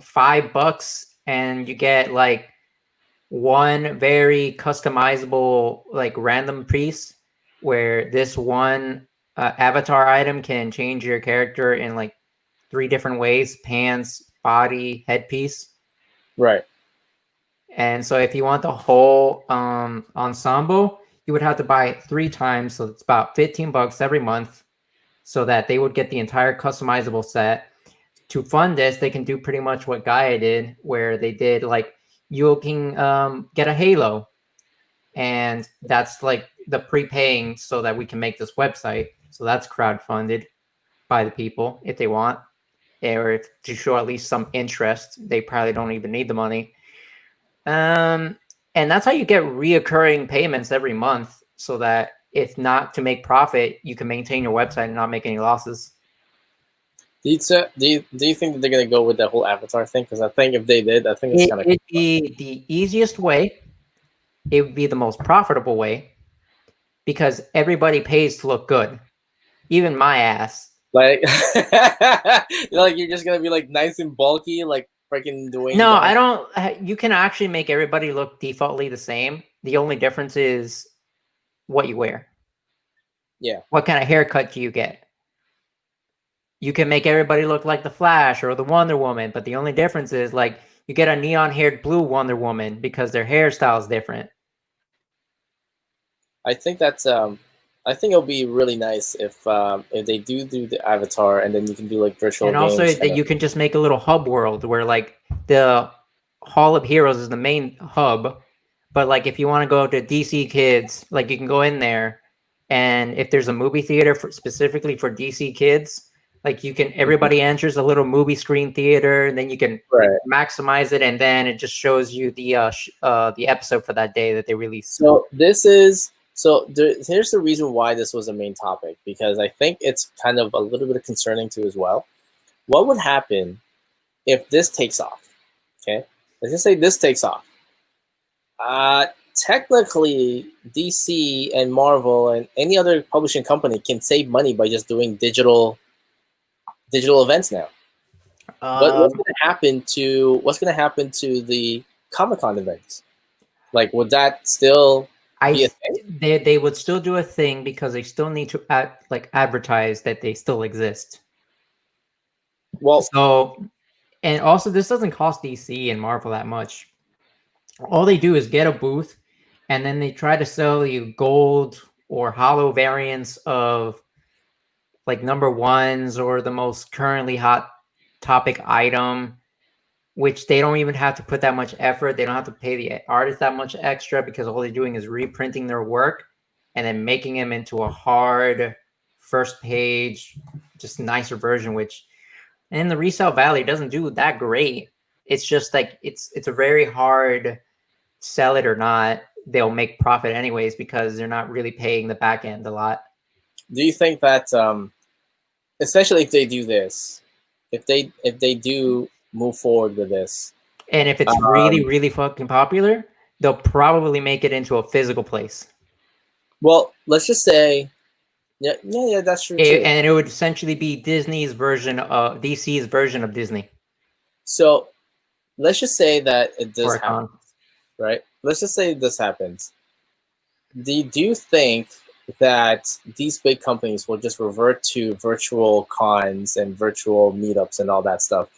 $5 and you get like one very customizable like random piece where this one avatar item can change your character in like 3 different ways: pants, body, headpiece. Right. And so if you want the whole ensemble, you would have to buy it 3 times. So it's about $15 every month so that they would get the entire customizable set. To fund this, they can do pretty much what Gaia did, where they did like you can get a Halo, and that's like the prepaying so that we can make this website. So that's crowdfunded by the people if they want, or if, to show at least some interest. They probably don't even need the money. And that's how you get reoccurring payments every month, so that if not to make profit, you can maintain your website and not make any losses. Do you think that they're gonna go with that whole avatar thing? Because I think if they did, I think it's kind of it'd be the easiest way. It would be the most profitable way because everybody pays to look good, even my ass. like, like you're just gonna be like nice and bulky, like freaking Dwayne. No, I don't. You can actually make everybody look defaultly the same. The only difference is what you wear. Yeah. What kind of haircut do you get? You can make everybody look like the Flash or the Wonder Woman, but the only difference is like you get a neon-haired blue Wonder Woman because their hairstyle is different. I think that's I think it'll be really nice if they do the avatar and then you can do like virtual and games. Also that you can just make a little hub world where like the Hall of Heroes is the main hub, but like if you want to go to DC Kids, like you can go in there, and if there's a movie theater specifically for DC Kids, like you can everybody enters a little movie screen theater, and then you can maximize it, and then it just shows you the episode for that day that they released. So here's the reason why this was a main topic, because I think it's kind of a little bit concerning too as well. What would happen if this takes off? Okay, let's just say this takes off. Technically, DC and Marvel and any other publishing company can save money by just doing digital events now. What's going to happen to the Comic-Con events? Like, would that still? Be a thing? They would still do a thing because they still need to advertise that they still exist. Well, so, and also this doesn't cost DC and Marvel that much. All they do is get a booth, and then they try to sell you gold or hollow variants of like number ones or the most currently hot topic item, which they don't even have to put that much effort. They don't have to pay the artist that much extra because all they're doing is reprinting their work and then making them into a hard first page, just nicer version, which in the resale value doesn't do that great. It's just like it's a very hard sell it or not. They'll make profit anyways because they're not really paying the back end a lot. Do you think that especially if they do this, if they do move forward with this, and if it's really fucking popular, they'll probably make it into a physical place. Well, let's just say, yeah, that's true too. And it would essentially be Disney's version of DC's version of Disney. So let's just say that it does happen, right? Let's just say this happens. Do you think that these big companies will just revert to virtual cons and virtual meetups and all that stuff?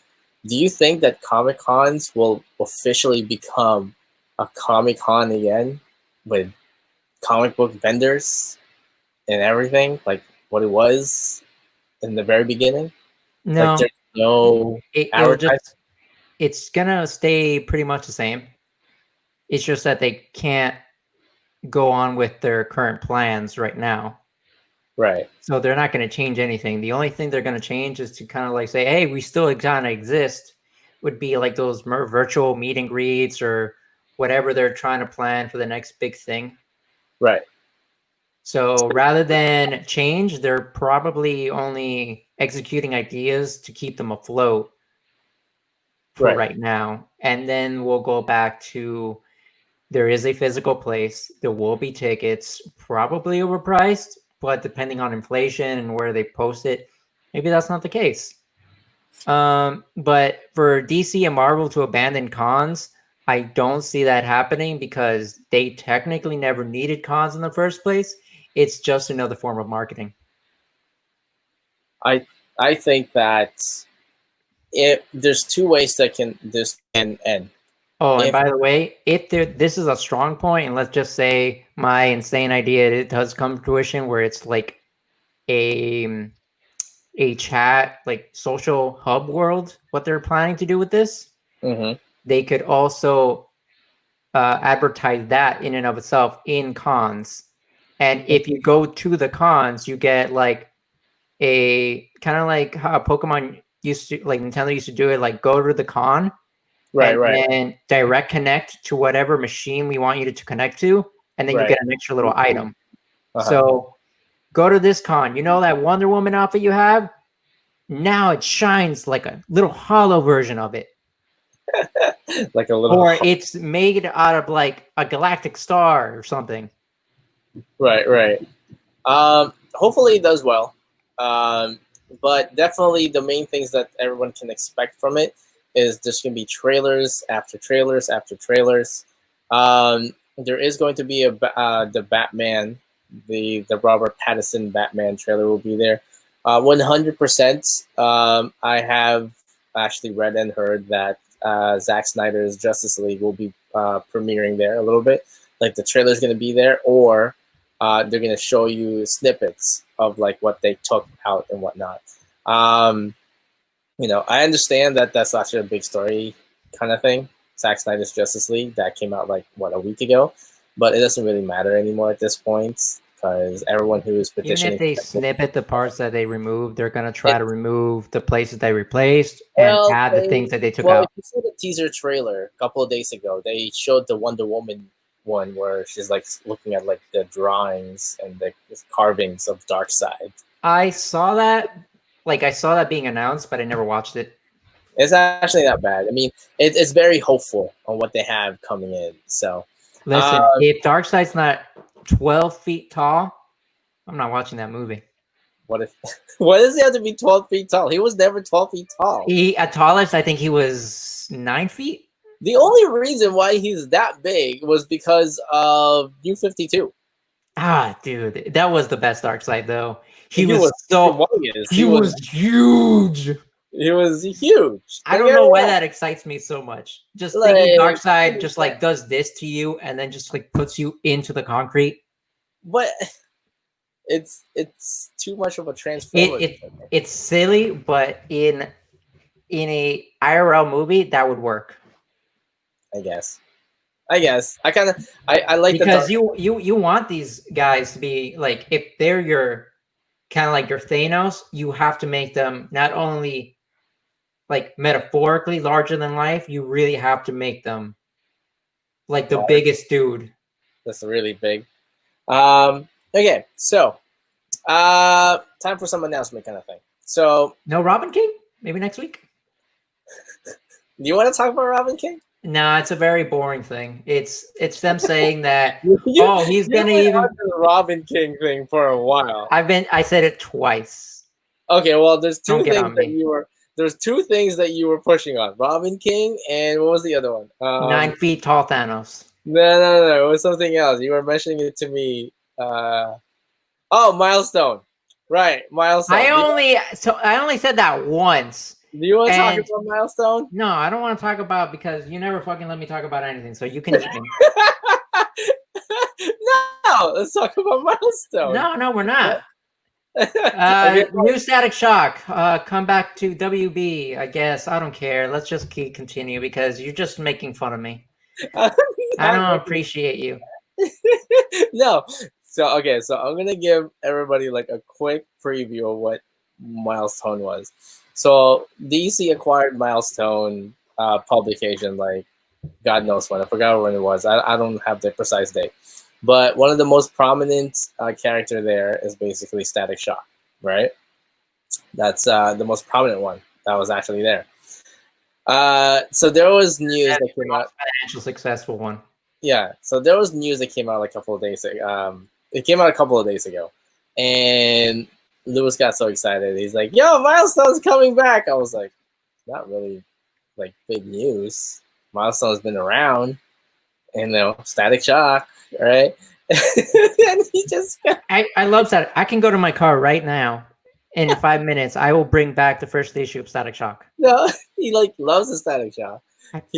Do you think that Comic Cons will officially become a Comic Con again with comic book vendors and everything, like what it was in the very beginning? No, like there's no advertising. It's gonna stay pretty much the same. It's just that they can't go on with their current plans right now. Right. So they're not going to change anything. The only thing they're going to change is to kind of like say, hey, we still kind of exist, would be like those virtual meet and greets or whatever they're trying to plan for the next big thing. Right. So rather than change, they're probably only executing ideas to keep them afloat for right now. And then we'll go back to there is a physical place. There will be tickets, probably overpriced, but depending on inflation and where they post it, maybe that's not the case. But for DC and Marvel to abandon cons, I don't see that happening because they technically never needed cons in the first place. It's just another form of marketing. I think that there's two ways that this can end. Oh, and by the way, if this is a strong point, and let's just say my insane idea, it does come to fruition where it's like a chat, like social hub world, what they're planning to do with this, they could also advertise that in and of itself in cons. And if you go to the cons, you get like a kind of like how Pokemon used to, like Nintendo used to do it, like go to the con. Right. And direct connect to whatever machine we want you to connect to, and then you get an extra little item. So go to this con. You know that Wonder Woman outfit you have? Now it shines like a little hollow version of it. Like a little. Or it's made out of like a galactic star or something. Right. Hopefully it does well. But definitely the main things that everyone can expect from it is there's going to be trailers after trailers after trailers. There is going to be the Batman, the Robert Pattinson Batman trailer will be there. 100%. I have actually read and heard that Zack Snyder's Justice League will be premiering there a little bit. Like the trailer is going to be there, or they're going to show you snippets of like what they took out and whatnot. I understand that that's actually a big story kind of thing. Zack Snyder's Justice League that came out like a week ago, but it doesn't really matter anymore at this point because everyone who is petitioning. Even if they snippet the parts that they removed, they're gonna try to remove the places they replaced and add the things that they took out. If you saw the teaser trailer a couple of days ago, they showed the Wonder Woman one where she's like looking at like the drawings and the carvings of Darkseid. I saw that. Like I saw that being announced, but I never watched it. It's actually not bad. I mean, it's very hopeful on what they have coming in. So, listen, if Darkseid's not 12 feet tall, I'm not watching that movie. What does he have to be 12 feet tall? He was never 12 feet tall. At tallest, I think he was 9 feet. The only reason why he's that big was because of U-52. Ah, dude, that was the best Darkseid though. He was so humongous. he was huge. He was huge. I don't know why that excites me so much. Just thinking Darkseid just like does this to you and then just like puts you into the concrete. But it's too much of a transformer. It's silly, but in a IRL movie that would work. I guess. I like because you want these guys to be like, if they're your kind of like your Thanos, you have to make them not only like metaphorically larger than life, you really have to make them like the biggest dude. That's really big. Okay, so time for some announcement kind of thing. So no Robin King? Maybe next week? Do you want to talk about Robin King? No, it's a very boring thing. It's them saying that he's gonna even the Robin King thing for a while. I said it twice. Okay, well, there's two things that you were pushing on: Robin King, and what was the other one? 9 feet tall Thanos. No, it was something else. You were mentioning it to me. Milestone, right? Milestone. I only said that once. Do you want to talk about Milestone? No, I don't want to talk about because you never fucking let me talk about anything, so you can eat me. No, let's talk about Milestone. No, we're not. New Static Shock. Come back to WB, I guess. I don't care. Let's just continue because you're just making fun of me. I don't appreciate you. No. So I'm gonna give everybody like a quick preview of what Milestone was. So DC acquired Milestone publication, like God knows when. I forgot when it was. I don't have the precise date. But one of the most prominent character there is basically Static Shock, right? That's the most prominent one that was actually there. So there was news that came out. Financial successful one. Yeah. So there was news that came out a couple of days ago. It came out a couple of days ago, and Lewis got so excited. He's like, "Yo, Milestone's coming back!" I was like, "Not really, like big news. Milestone's been around, and Static Shock, right?" And he just I love that. I can go to my car right now, and in 5 minutes, I will bring back the first issue of Static Shock. No, he like loves the Static Shock.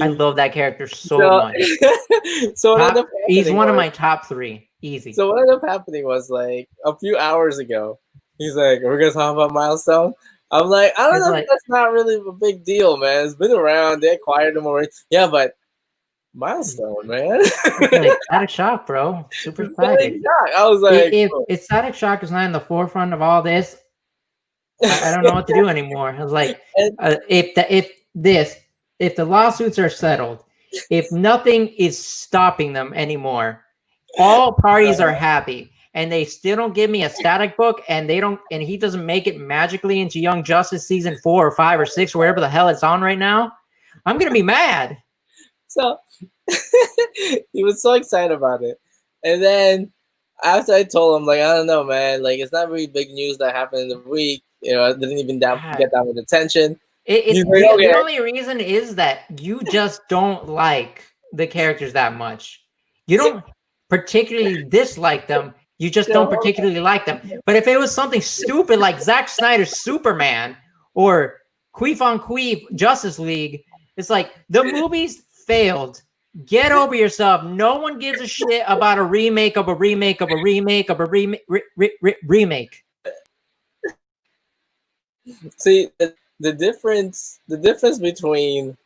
I love that character so much. So he's one of my top 3. Easy. So what ended up happening was like a few hours ago, he's like, "We're gonna talk about Milestone." I'm like, I don't know if that's not really a big deal, man. It's been around. They acquired him already. Yeah, but Milestone, man. Like, Static Shock, bro. Super excited. I was like, if Static Shock is not in the forefront of all this, I don't know what to do anymore. I was like, if the lawsuits are settled, if nothing is stopping them anymore, all parties are happy, and they still don't give me a Static book, and he doesn't make it magically into Young Justice season 4 or 5 or 6 or wherever the hell it's on right now, I'm gonna be mad. So he was so excited about it, and then after I told him, like, I don't know, man, like it's not really big news that happened in the week. It didn't even get that much attention. The only reason is that you just don't like the characters that much. You don't particularly dislike them. You just don't particularly like them. But if it was something stupid like Zack Snyder's Superman or Queef on Queef Justice League, it's like the movies failed. Get over yourself. No one gives a shit about a remake of a remake of a remake of a remake. See, the difference between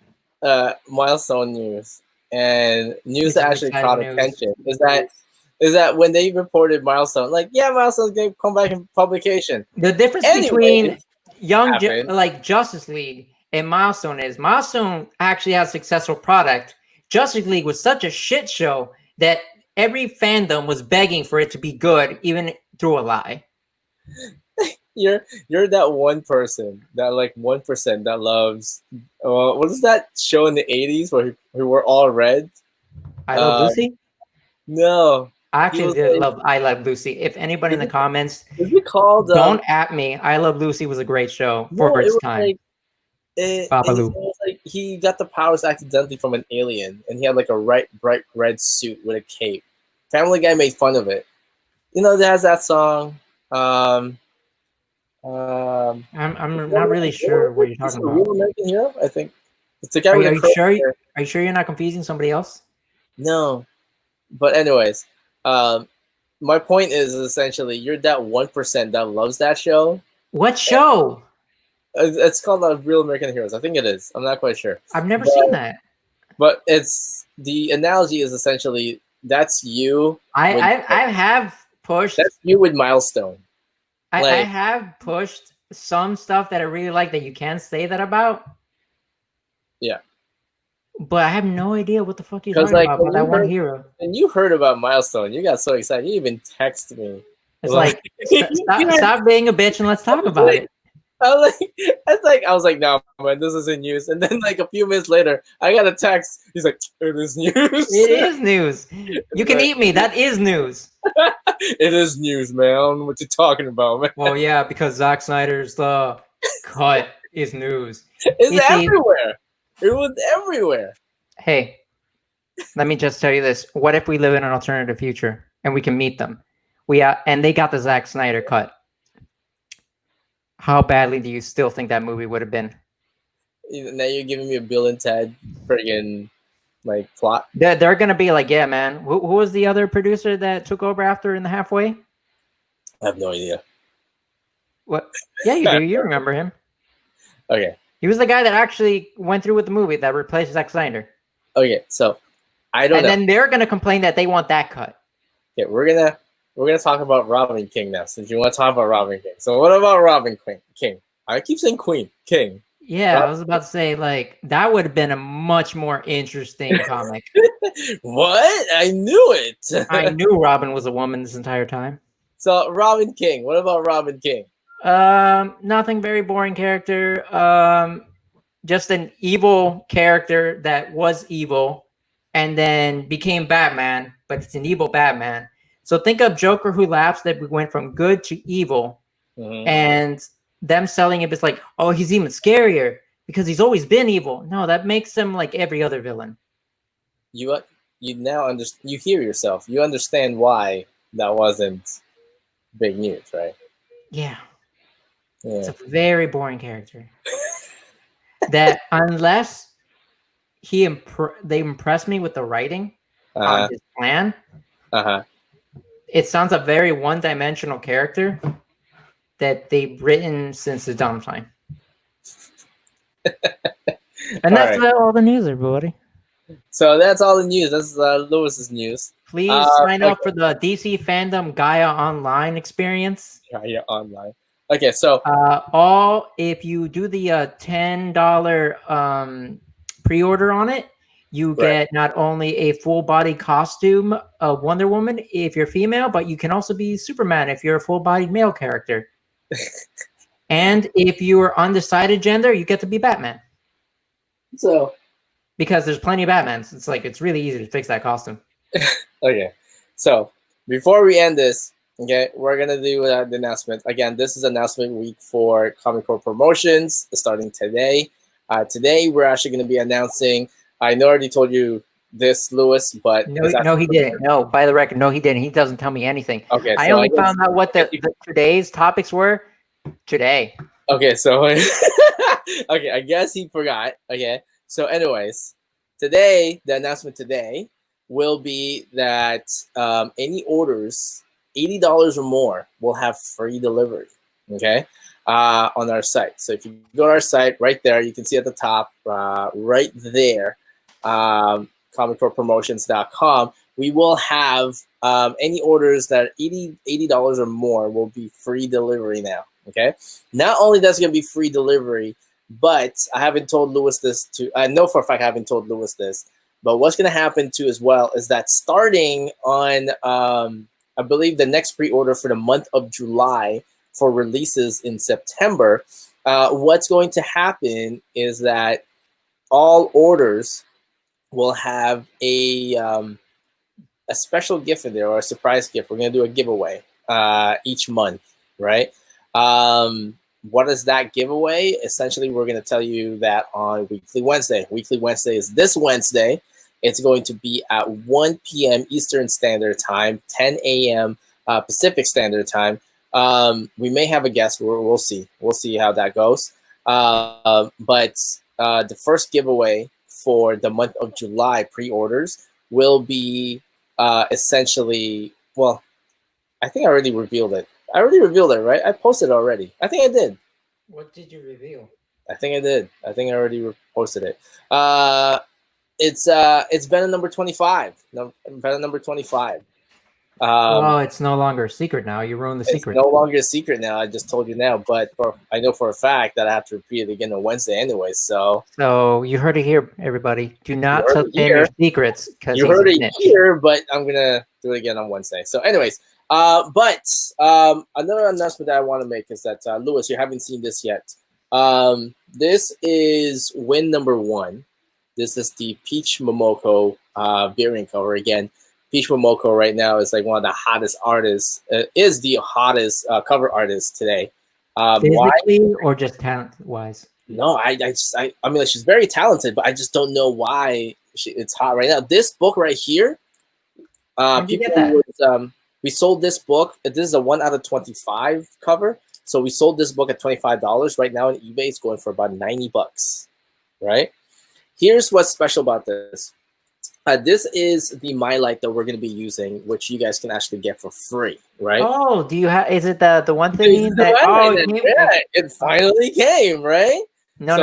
Milestone news and news that actually caught attention is that when they reported Milestone, like, yeah, Milestone's going to come back in publication. The difference between Justice League and Milestone is Milestone actually has a successful product. Justice League was such a shit show that every fandom was begging for it to be good, even through a lie. You're that one person, that like 1% that loves what is that show in the 80s where we were all red? I Love Lucy? No. I actually did love I Love Lucy. If anybody in the comments, is it called don't at me. I Love Lucy was a great show for its time. Like, it was like he got the powers accidentally from an alien, and he had like a bright red suit with a cape. Family Guy made fun of it. You know, there's that song. Um, I'm not really sure what you're Is talking it a about. Real American Hero? I think it's the guy Are with you, the are you curly sure? hair. Are you sure you're not confusing somebody else? No, but anyways, um, my point is essentially you're that 1% that loves that show. What show? It's called Real American Heroes. I think it is. I'm not quite sure. I've never But, seen that. but it's the analogy is essentially that's you. I have pushed. That's you with Milestone. I Like, have pushed some stuff that I really like that you can't say that about. yeah. But I have no idea what the fuck you're Because talking like about that one hero. when you heard about Milestone, you got so excited. You even texted me. It's like stop being a bitch and let's talk about it. I was like, no, man, this isn't news. And then like a few minutes later, I got a text. He's like, it is news. It is news. You can eat me. That is news. It is news, man. What you talking about, man? Well, yeah, because Zack Snyder's cut is news. It's everywhere. It was everywhere. Hey, let me just tell you this. What if we live in an alternative future and we can meet them? And they got the Zack Snyder cut. How badly do you still think that movie would have been? Now you're giving me a Bill and Ted friggin' like plot. They're gonna be like, yeah, man. Who was the other producer that took over after in the halfway? I have no idea. What? Yeah, you do. You remember him? Okay. He was the guy that actually went through with the movie that replaced Zack Snyder. Okay, so I don't know. And then they're gonna complain that they want that cut. Okay, we're gonna talk about Robin King now, since you want to talk about Robin King. So what about Robin King? I keep saying Queen King. Yeah, I was about to say like that would have been a much more interesting comic. What? I knew it. I knew Robin was a woman this entire time. So Robin King. What about Robin King? Nothing, very boring character. Just an evil character that was evil and then became Batman, but it's an evil Batman. So think of Joker Who Laughs, that we went from good to evil, and them selling it as like, oh, he's even scarier because he's always been evil. No, that makes him like every other villain. You now understand. You hear yourself. You understand why that wasn't big news, right? Yeah. It's a very boring character. That unless they impress me with the writing on his plan, it sounds a very one-dimensional character that they've written since the dumb time. And that's all the news, everybody. So that's all the news. That's Lewis's news. Please sign up for the DC Fandom Gaia Online experience. Gaia Online. Okay, so if you do the $10 pre-order on it, you get not only a full body costume of Wonder Woman if you're female, but you can also be Superman if you're a full-bodied male character. And if you are undecided gender, you get to be Batman. So because there's plenty of Batmans, it's really easy to fix that costume. Okay, so before we end this, okay, we're gonna do the announcement again. This is announcement week for Comic Corp promotions starting today. Today we're actually going to be announcing. I know I already told you this, Lewis, but no, he didn't. No, by the record, no, he didn't. He doesn't tell me anything. Okay, I only found out what the today's topics were today. Okay, so okay, I guess he forgot. Okay, so anyways, today the announcement today will be that any orders $80 or more will have free delivery. Okay. On our site. So if you go to our site right there, you can see at the top right there, comiccorppromotions.com, we will have any orders that $80 or more will be free delivery now. Okay. Not only that's going to be free delivery, but I haven't told Lewis this I know for a fact I haven't told Lewis this, but what's going to happen too as well is that starting on I believe the next pre-order for the month of July for releases in September, what's going to happen is that all orders will have a special gift in there or a surprise gift. We're going to do a giveaway each month, right? what is that giveaway? Essentially, we're going to tell you that on Weekly Wednesday. Weekly Wednesday is this Wednesday. It's going to be at 1 p.m. Eastern Standard Time, 10 a.m. Pacific Standard Time. We may have a guest. We'll see. We'll see how that goes. But the first giveaway for the month of July pre-orders will be essentially, well, I think I already revealed it. I already revealed it, right? I posted it already. I think I did. What did you reveal? I think I did. I think I already posted it. It's Bennett number 25. No, Bennett number 25. Oh, it's no longer a secret now. You ruined the secret. It's no longer a secret now. I just told you now, but I know for a fact that I have to repeat it again on Wednesday anyway. So you heard it here, everybody. Do not tell him your secrets because you heard it here, but I'm gonna do it again on Wednesday. So, anyways, but another announcement that I want to make is that Lewis, you haven't seen this yet. This is win number 1. This is the Peach Momoko variant cover again. Peach Momoko right now is like one of the hottest artists. Is the hottest cover artist today. Physically why? Or just talent-wise? No, I mean, like, she's very talented, but I just don't know why it's hot right now. This book right here, we sold this book. This is a 1 out of 25 cover, so we sold this book at $25. Right now on eBay, it's going for about $90. Right? Here's what's special about this. This is the My Light that we're going to be using, which you guys can actually get for free, right? Oh, do you have? Is it the one thing that? It finally came, right? No.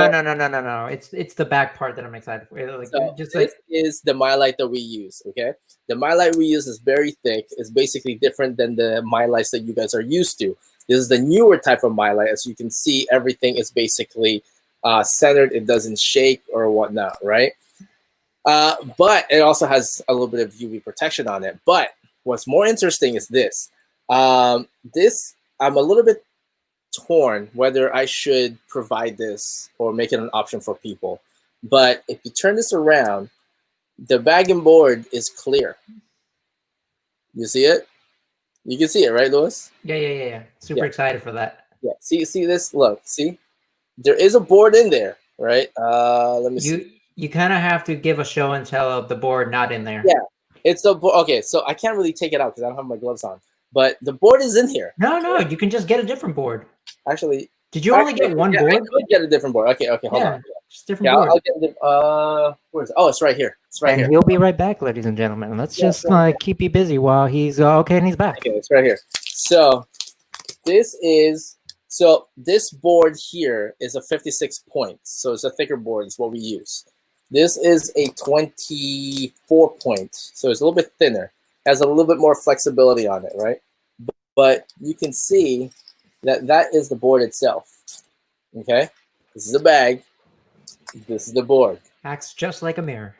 It's the back part that I'm excited for. Like, so this is the My Light that we use. Okay, the My Light we use is very thick. It's basically different than the My Lights that you guys are used to. This is the newer type of My Light. As you can see, everything is basically centered. It doesn't shake or whatnot, right? But it also has a little bit of UV protection on it. But what's more interesting is this. I'm a little bit torn whether I should provide this or make it an option for people. But if you turn this around, the bag and board is clear. You see it? You can see it, right, Louis? Yeah. Super excited for that. Yeah. See this? Look, see? There is a board in there, right? Let me see. You kind of have to give a show and tell of the board not in there. Yeah, it's the board. Okay, so I can't really take it out because I don't have my gloves on. But the board is in here. No, you can just get a different board. Actually, did you only get one board? I could get a different board. Okay, hold on. Just different board. I'll get where is it? Oh, it's right here. It's right here. And he'll be right back, ladies and gentlemen. Let's just keep you busy while he's okay and he's back. Okay, it's right here. So this board here is a 56 points. So it's a thicker board. It's what we use. This is a 24 point, so it's a little bit thinner. Has a little bit more flexibility on it, right? But you can see that is the board itself. Okay, this is the bag. This is the board. Acts just like a mirror.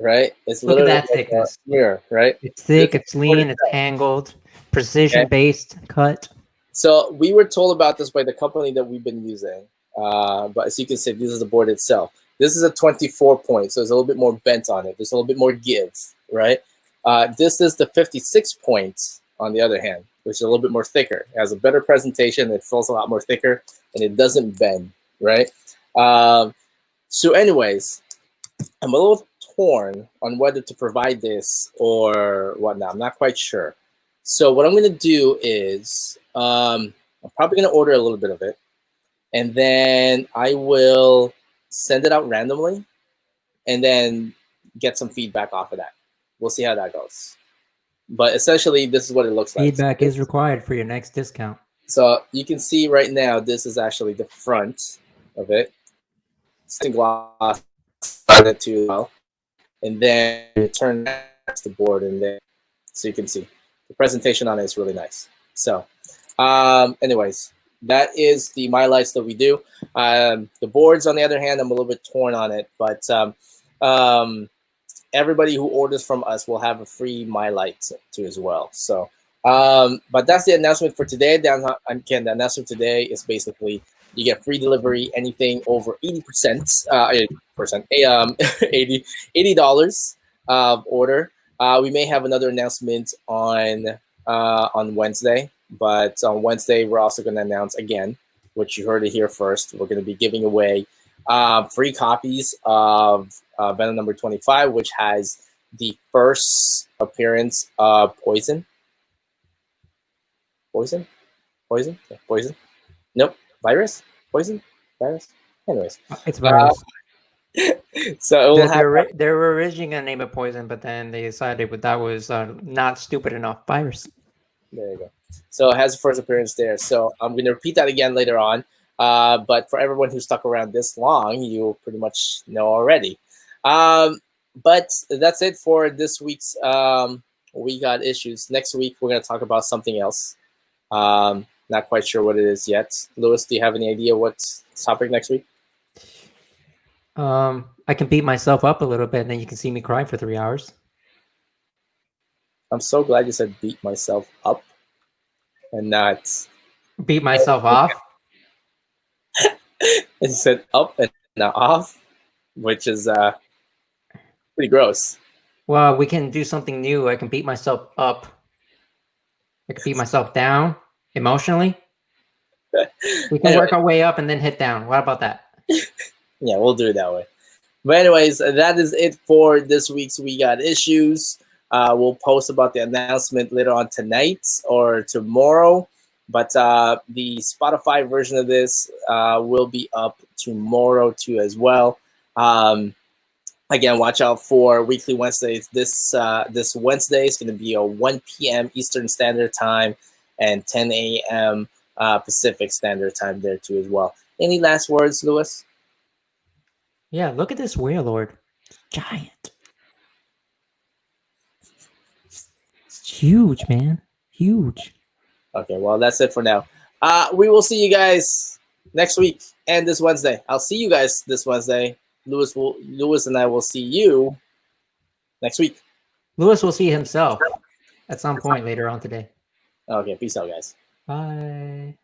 Right? It's Look at that like thickness. Mirror, right? It's thick. It's lean. It's angled. Precision-based cut. So we were told about this by the company that we've been using. But as you can see, this is the board itself. This is a 24 point, so there's a little bit more bent on it. There's a little bit more give, right? This is the 56 points, on the other hand, which is a little bit more thicker. It has a better presentation. It feels a lot more thicker, and it doesn't bend, right? So anyways, I'm a little torn on whether to provide this or whatnot. I'm not quite sure. So what I'm going to do is I'm probably going to order a little bit of it, and then I will send it out randomly, and then get some feedback off of that. We'll see how that goes. But essentially, this is what it looks like. Feedback is required for your next discount. So you can see right now, this is actually the front of it. It's gloss on it too well. And then you turn the board in there, so you can see the presentation on it is really nice. So, anyways. That is the My Lights that we do. The boards, on the other hand, I'm a little bit torn on it, but everybody who orders from us will have a free My Light too as well. So, but that's the announcement for today. The announcement today is basically you get free delivery, anything over 80%, $80 order. We may have another announcement on Wednesday. But on Wednesday, we're also going to announce again which you heard it here first. We're going to be giving away free copies of Venom number 25, which has the first appearance of Poison. Poison? Poison? Yeah, Poison? Nope. Virus? Poison? Virus? Anyways. It's virus. So it will have... They were originally going to name it Poison, but then they decided that was not stupid enough. Virus. There you go. So it has a first appearance there. So I'm going to repeat that again later on. But for everyone who stuck around this long, you pretty much know already. But that's it for this week's We Got Issues. Next week, we're going to talk about something else. Not quite sure what it is yet. Lewis, do you have any idea what's topic next week? I can beat myself up a little bit, and then you can see me cry for 3 hours. I'm so glad you said beat myself up and not beat myself off. You said up and not off, which is pretty gross. Well, we can do something new. I can beat myself up. I can beat myself down emotionally. We can work our way up and then hit down. What about that? Yeah, we'll do it that way. But anyways, that is it for this week's We Got Issues. We'll post about the announcement later on tonight or tomorrow. But the Spotify version of this will be up tomorrow too as well. Again, watch out for Weekly Wednesdays. This Wednesday is going to be a 1 p.m. Eastern Standard Time and 10 a.m. Pacific Standard Time there too as well. Any last words, Lewis? Yeah, look at this Warlord. It's giant. It's huge, man. Huge. Okay, well, that's it for now. We will see you guys next week and this Wednesday. I'll see you guys this Wednesday. Lewis and I will see you next week. Lewis will see himself at some point later on today. Okay, peace out, guys. Bye.